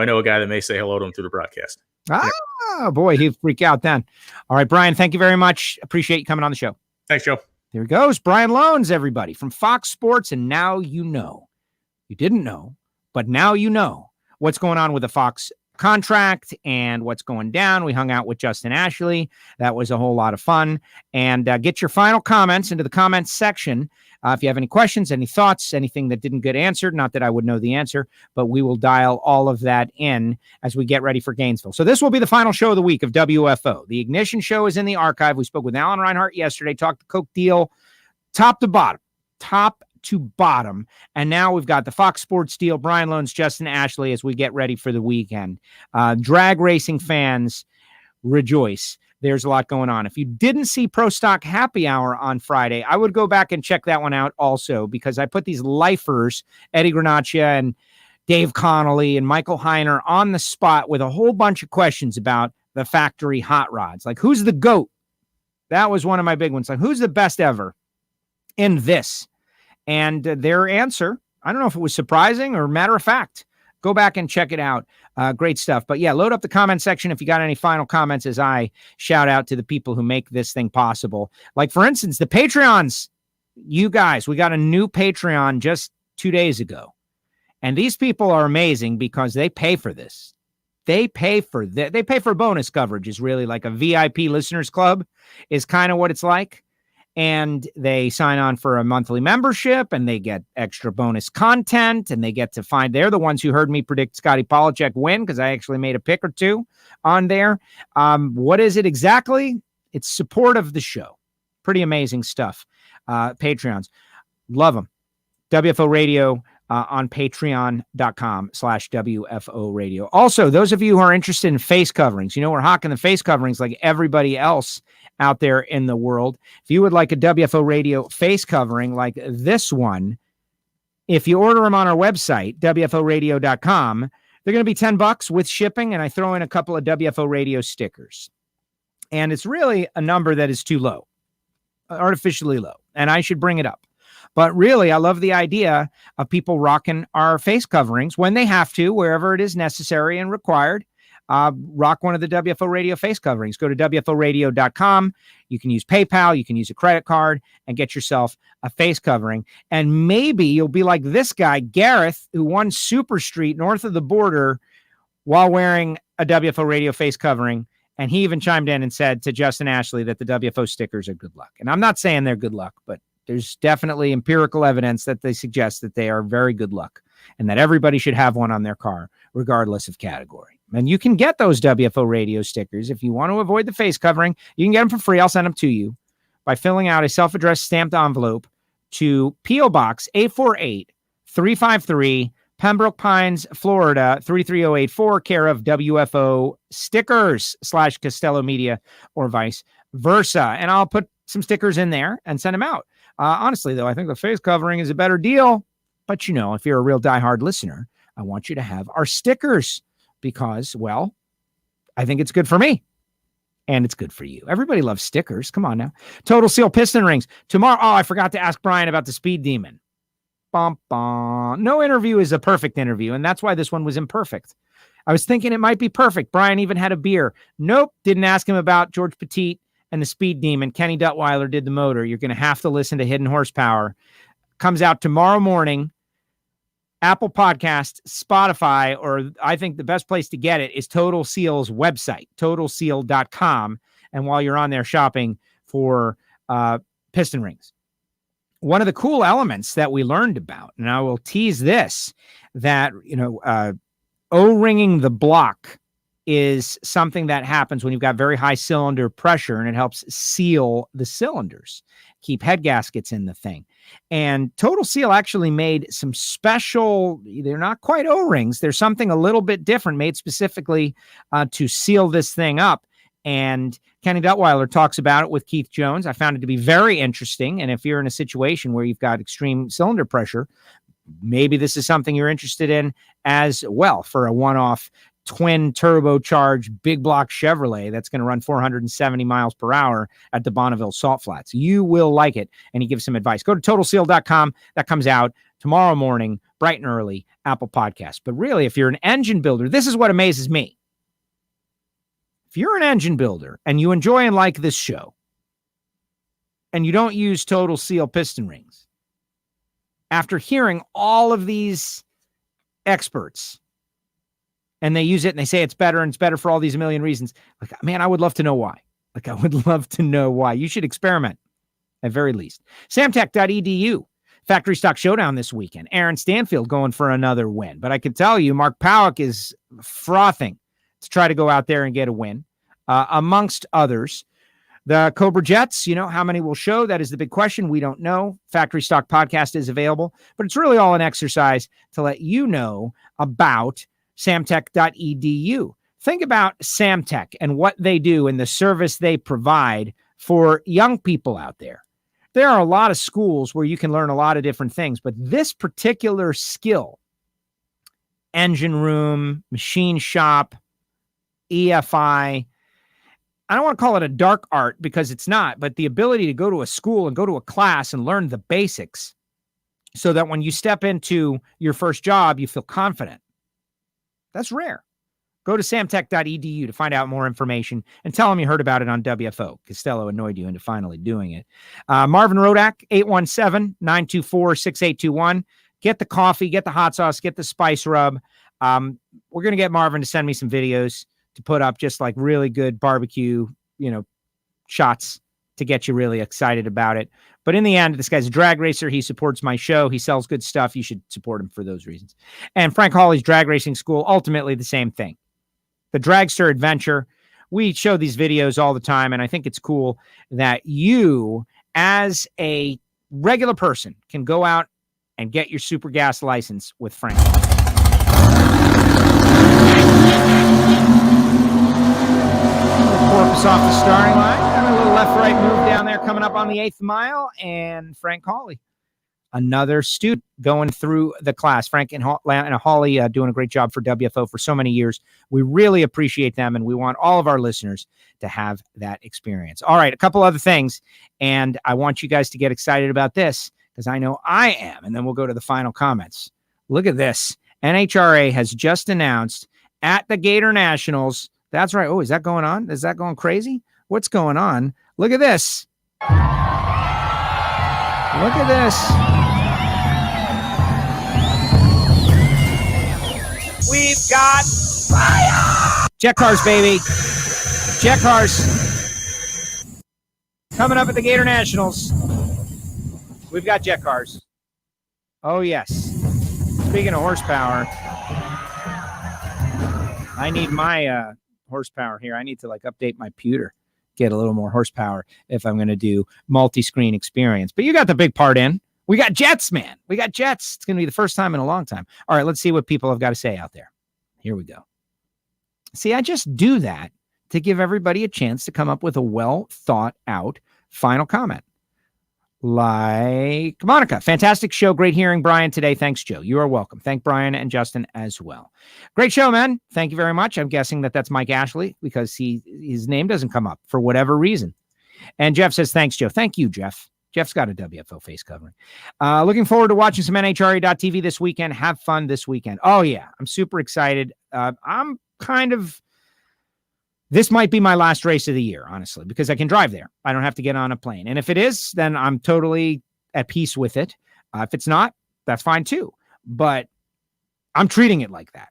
know a guy that may say hello to him through the broadcast. Oh, boy, he'd freak out then. All right, Brian, thank you very much. Appreciate you coming on the show. Thanks, Joe. There he goes. Brian Lohnes, everybody, from Fox Sports, and now you know. You didn't know, but now you know what's going on with the Fox contract and what's going down. We hung out with Justin Ashley. That was a whole lot of fun. And get your final comments into the comments section. If you have any questions, any thoughts, anything that didn't get answered, not that I would know the answer, but we will dial all of that in as we get ready for Gainesville. So this will be the final show of the week of WFO. The Ignition show is in the archive. We spoke with Alan Reinhart yesterday, talked the Coke deal, top to bottom. And now we've got the Fox Sports deal, Brian Lohnes, Justin Ashley, as we get ready for the weekend. Drag racing fans, rejoice. There's a lot going on. If you didn't see Pro Stock Happy Hour on Friday, I would go back and check that one out also, because I put these lifers, Eddie Granaccia and Dave Connolly and Michael Heiner, on the spot with a whole bunch of questions about the factory hot rods. Like, who's the GOAT? That was one of my big ones. Like, who's the best ever in this? And their answer, I don't know if it was surprising or matter of fact. Go back and check it out. Great stuff. But yeah, load up the comment section if you got any final comments as I shout out to the people who make this thing possible. Like, for instance, the Patreons. You guys, we got a new Patreon just 2 days ago. And these people are amazing because they pay for this. They pay for bonus coverage. Is really like a VIP listeners club is kind of what it's like. And they sign on for a monthly membership and they get extra bonus content and they get to they're the ones who heard me predict Scotty Polachek win because I actually made a pick or two on there. What is it exactly? It's support of the show. Pretty amazing stuff. Patreons. Love them. WFO Radio on patreon.com/WFO Radio. Also, those of you who are interested in face coverings, we're hawking the face coverings like everybody else out there in the world. If you would like a WFO Radio face covering like this one, if you order them on our website, WFOradio.com, they're going to be $10 with shipping, and I throw in a couple of WFO Radio stickers. And it's really a number that is too low, artificially low, and I should bring it up. But really, I love the idea of people rocking our face coverings when they have to, wherever it is necessary and required. rock one of the WFO Radio face coverings. Go to WFOradio.com. You can use PayPal. You can use a credit card and get yourself a face covering. And maybe you'll be like this guy, Gareth, who won Super Street north of the border while wearing a WFO Radio face covering. And he even chimed in and said to Justin Ashley that the WFO stickers are good luck. And I'm not saying they're good luck, but there's definitely empirical evidence that they suggest that they are very good luck and that everybody should have one on their car, regardless of category. And you can get those WFO Radio stickers. If you want to avoid the face covering, you can get them for free. I'll send them to you by filling out a self-addressed stamped envelope to P.O. Box 848-353, Pembroke Pines, Florida, 33084, care of WFO Stickers / Costello Media or vice versa. And I'll put some stickers in there and send them out. Honestly, though, I think the face covering is a better deal. But, you know, if you're a real diehard listener, I want you to have our stickers because, well, I think it's good for me. And it's good for you. Everybody loves stickers. Come on now. Total Seal piston rings. Tomorrow, I forgot to ask Brian about the Speed Demon. Bum, bum. No interview is a perfect interview, and that's why this one was imperfect. I was thinking it might be perfect. Brian even had a beer. Nope, didn't ask him about George Petit and the Speed Demon. Kenny Duttweiler did the motor. You're going to have to listen to Hidden Horsepower. Comes out tomorrow morning. Apple Podcast, Spotify, or I think the best place to get it is Total Seal's website, totalseal.com. And while you're on there shopping for piston rings. One of the cool elements that we learned about, and I will tease this, that, O-ringing the block is something that happens when you've got very high cylinder pressure, and it helps seal the cylinders, keep head gaskets in the thing. And Total Seal actually made some special, they're not quite O-rings. There's something a little bit different made specifically to seal this thing up. And Kenny Duttweiler talks about it with Keith Jones. I found it to be very interesting. And if you're in a situation where you've got extreme cylinder pressure, maybe this is something you're interested in as well for a one-off twin turbocharged big block Chevrolet that's going to run 470 miles per hour at the Bonneville Salt Flats. You will like it. And he gives some advice. Go to totalseal.com. That comes out tomorrow morning, bright and early, Apple Podcast. But really, if you're an engine builder, this is what amazes me. If you're an engine builder and you enjoy and like this show and you don't use Total Seal piston rings, after hearing all of these experts and they use it and they say it's better and it's better for all these a million reasons, like, man, I would love to know why. Like, I would love to know why. You should experiment at very least. Samtech.edu. Factory Stock Showdown this weekend. Aaron Stanfield going for another win. But I can tell you, Mark Powick is frothing to try to go out there and get a win, amongst others. The Cobra Jets, how many will show? That is the big question. We don't know. Factory Stock Podcast is available, but it's really all an exercise to let you know about samtech.edu. Think about Samtech and what they do and the service they provide for young people out there. There are a lot of schools where you can learn a lot of different things, but this particular skill, engine room, machine shop, EFI, I don't want to call it a dark art because it's not, but the ability to go to a school and go to a class and learn the basics so that when you step into your first job, you feel confident. That's rare. Go to samtech.edu to find out more information and tell them you heard about it on WFO. Costello annoyed you into finally doing it. Marvin Rodak, 817-924-6821. Get the coffee, get the hot sauce, get the spice rub. We're going to get Marvin to send me some videos to put up, just like really good barbecue, shots to get you really excited about it. But in the end, this guy's a drag racer. He supports my show. He sells good stuff. You should support him for those reasons. And Frank Hawley's Drag Racing School, ultimately the same thing. The Dragster Adventure. We show these videos all the time, and I think it's cool that you, as a regular person, can go out and get your super gas license with Frank Hawley. Porpoise off the starting line. Got a little left-right move down there coming up on the 8th mile. And Frank Hawley, another student going through the class. Frank and Hawley doing a great job for WFO for so many years. We really appreciate them, and we want all of our listeners to have that experience. All right, a couple other things, and I want you guys to get excited about this because I know I am, and then we'll go to the final comments. Look at this. NHRA has just announced at the Gatornationals. That's right. Oh, is that going on? Is that going crazy? What's going on? Look at this. Look at this. We've got fire! Jet cars, baby. Jet cars. Coming up at the Gatornationals. We've got jet cars. Oh, yes. Speaking of horsepower, I need my horsepower here. I need to update my pewter, get a little more horsepower if I'm going to do multi-screen experience. But you got the big part in. We got jets, man. We got jets. It's going to be the first time in a long time. All right, let's see what people have got to say out there. Here we go. See, I just do that to give everybody a chance to come up with a well thought out final comment. Like Monica, fantastic show. Great hearing Brian today. Thanks, Joe. You are welcome. Thank Brian and Justin as well. Great show, man. Thank you very much. I'm guessing that's Mike Ashley because his name doesn't come up for whatever reason. And Jeff says, thanks, Joe. Thank you, Jeff. Jeff's got a WFO face covering. Looking forward to watching some NHRA.TV this weekend. Have fun this weekend. Oh, yeah. I'm super excited. This might be my last race of the year, honestly, because I can drive there. I don't have to get on a plane. And if it is, then I'm totally at peace with it. If it's not, that's fine too. But I'm treating it like that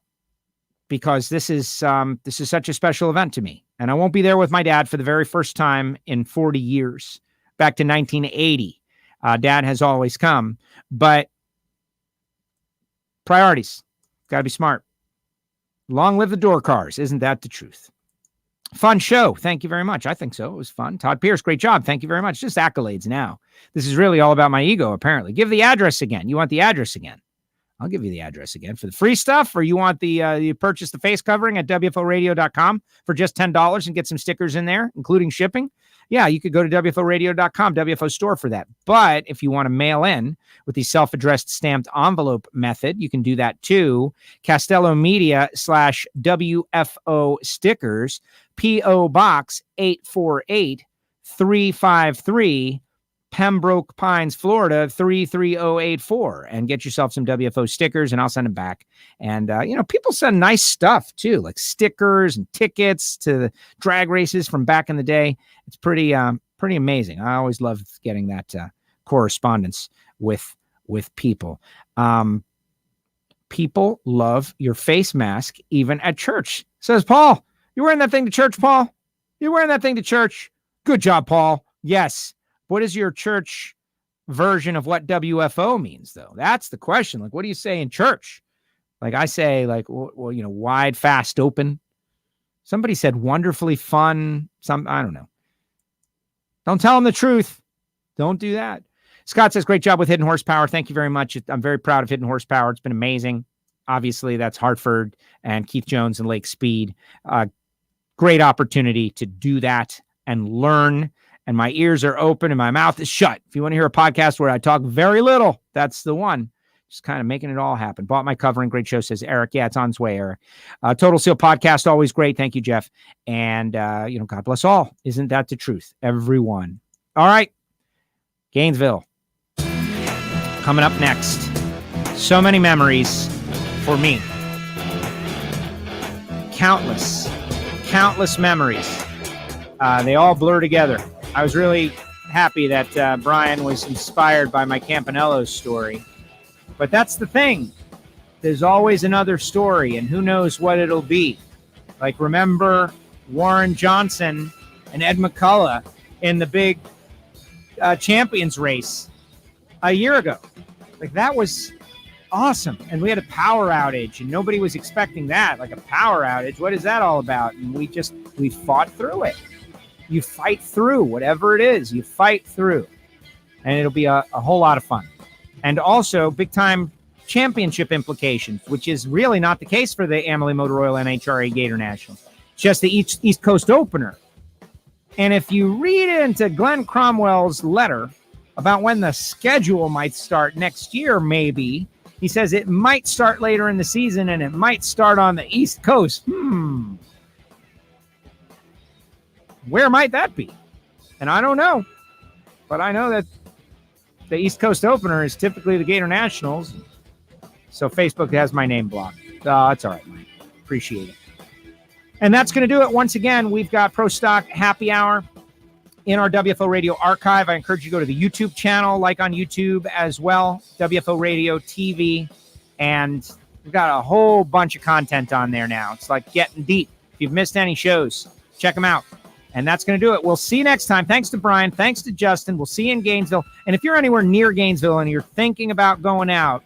because this is such a special event to me. And I won't be there with my dad for the very first time in 40 years, back to 1980. Dad has always come, but priorities, got to be smart. Long live the door cars. Isn't that the truth? Fun show. Thank you very much. I think so. It was fun. Todd Pierce, great job. Thank you very much. Just accolades now. This is really all about my ego, apparently. Give the address again. You want the address again? I'll give you the address again for the free stuff, or you want you purchase the face covering at WFOradio.com for just $10 and get some stickers in there, including shipping. Yeah, you could go to WFOradio.com, WFO store for that. But if you want to mail in with the self-addressed stamped envelope method, you can do that too. Castello Media /WFO stickers, P.O. Box 848-353, Pembroke Pines, Florida 33084, and get yourself some WFO stickers and I'll send them back. And, people send nice stuff too, like stickers and tickets to the drag races from back in the day. It's pretty amazing. I always love getting that correspondence with people. People love your face mask, even at church, says Paul. You wearing that thing to church, Paul? You're wearing that thing to church? Good job, Paul. Yes. What is your church version of what WFO means, though? That's the question. What do you say in church? I say, wide, fast, open. Somebody said wonderfully fun. I don't know. Don't tell them the truth. Don't do that. Scott says, great job with Hidden Horsepower. Thank you very much. I'm very proud of Hidden Horsepower. It's been amazing. Obviously, that's Hartford and Keith Jones and Lake Speed. Great opportunity to do that and learn. And my ears are open and my mouth is shut. If you want to hear a podcast where I talk very little, that's the one. Just kind of making it all happen. Bought my covering. Great show, says Eric. Yeah, it's on its way, Eric. Total Seal podcast, always great. Thank you, Jeff. And, God bless all. Isn't that the truth? Everyone. All right. Gainesville. Coming up next. So many memories for me. Countless memories. They all blur together. I was really happy that Brian was inspired by my Campanello story. But that's the thing. There's always another story, and who knows what it'll be. Remember Warren Johnson and Ed McCullough in the big champions race a year ago. That was awesome. And we had a power outage, and nobody was expecting that. A power outage, what is that all about? And we fought through it. You fight through whatever it is. You fight through. And it'll be a whole lot of fun. And also big-time championship implications, which is really not the case for the Amalie Motor Oil NHRA Gatornationals. It's just the East Coast opener. And if you read into Glenn Cromwell's letter about when the schedule might start next year, maybe, he says it might start later in the season and it might start on the East Coast. Where might that be? And I don't know. But I know that the East Coast opener is typically the Gatornationals. So Facebook has my name blocked. It's all right, Mike. Appreciate it. And that's going to do it. Once again, we've got Pro Stock Happy Hour in our WFO Radio archive. I encourage you to go to the YouTube channel, like on YouTube as well, WFO Radio TV. And we've got a whole bunch of content on there now. It's like getting deep. If you've missed any shows, check them out. And that's going to do it. We'll see you next time. Thanks to Brian. Thanks to Justin. We'll see you in Gainesville. And if you're anywhere near Gainesville and you're thinking about going out,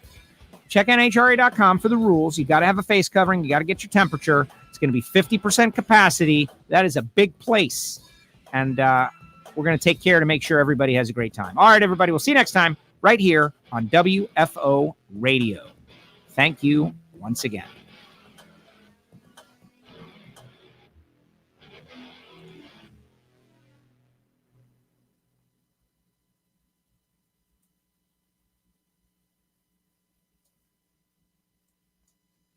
check NHRA.com for the rules. You got to have a face covering. You got to get your temperature. It's going to be 50% capacity. That is a big place. And we're going to take care to make sure everybody has a great time. All right, everybody. We'll see you next time right here on WFO Radio. Thank you once again.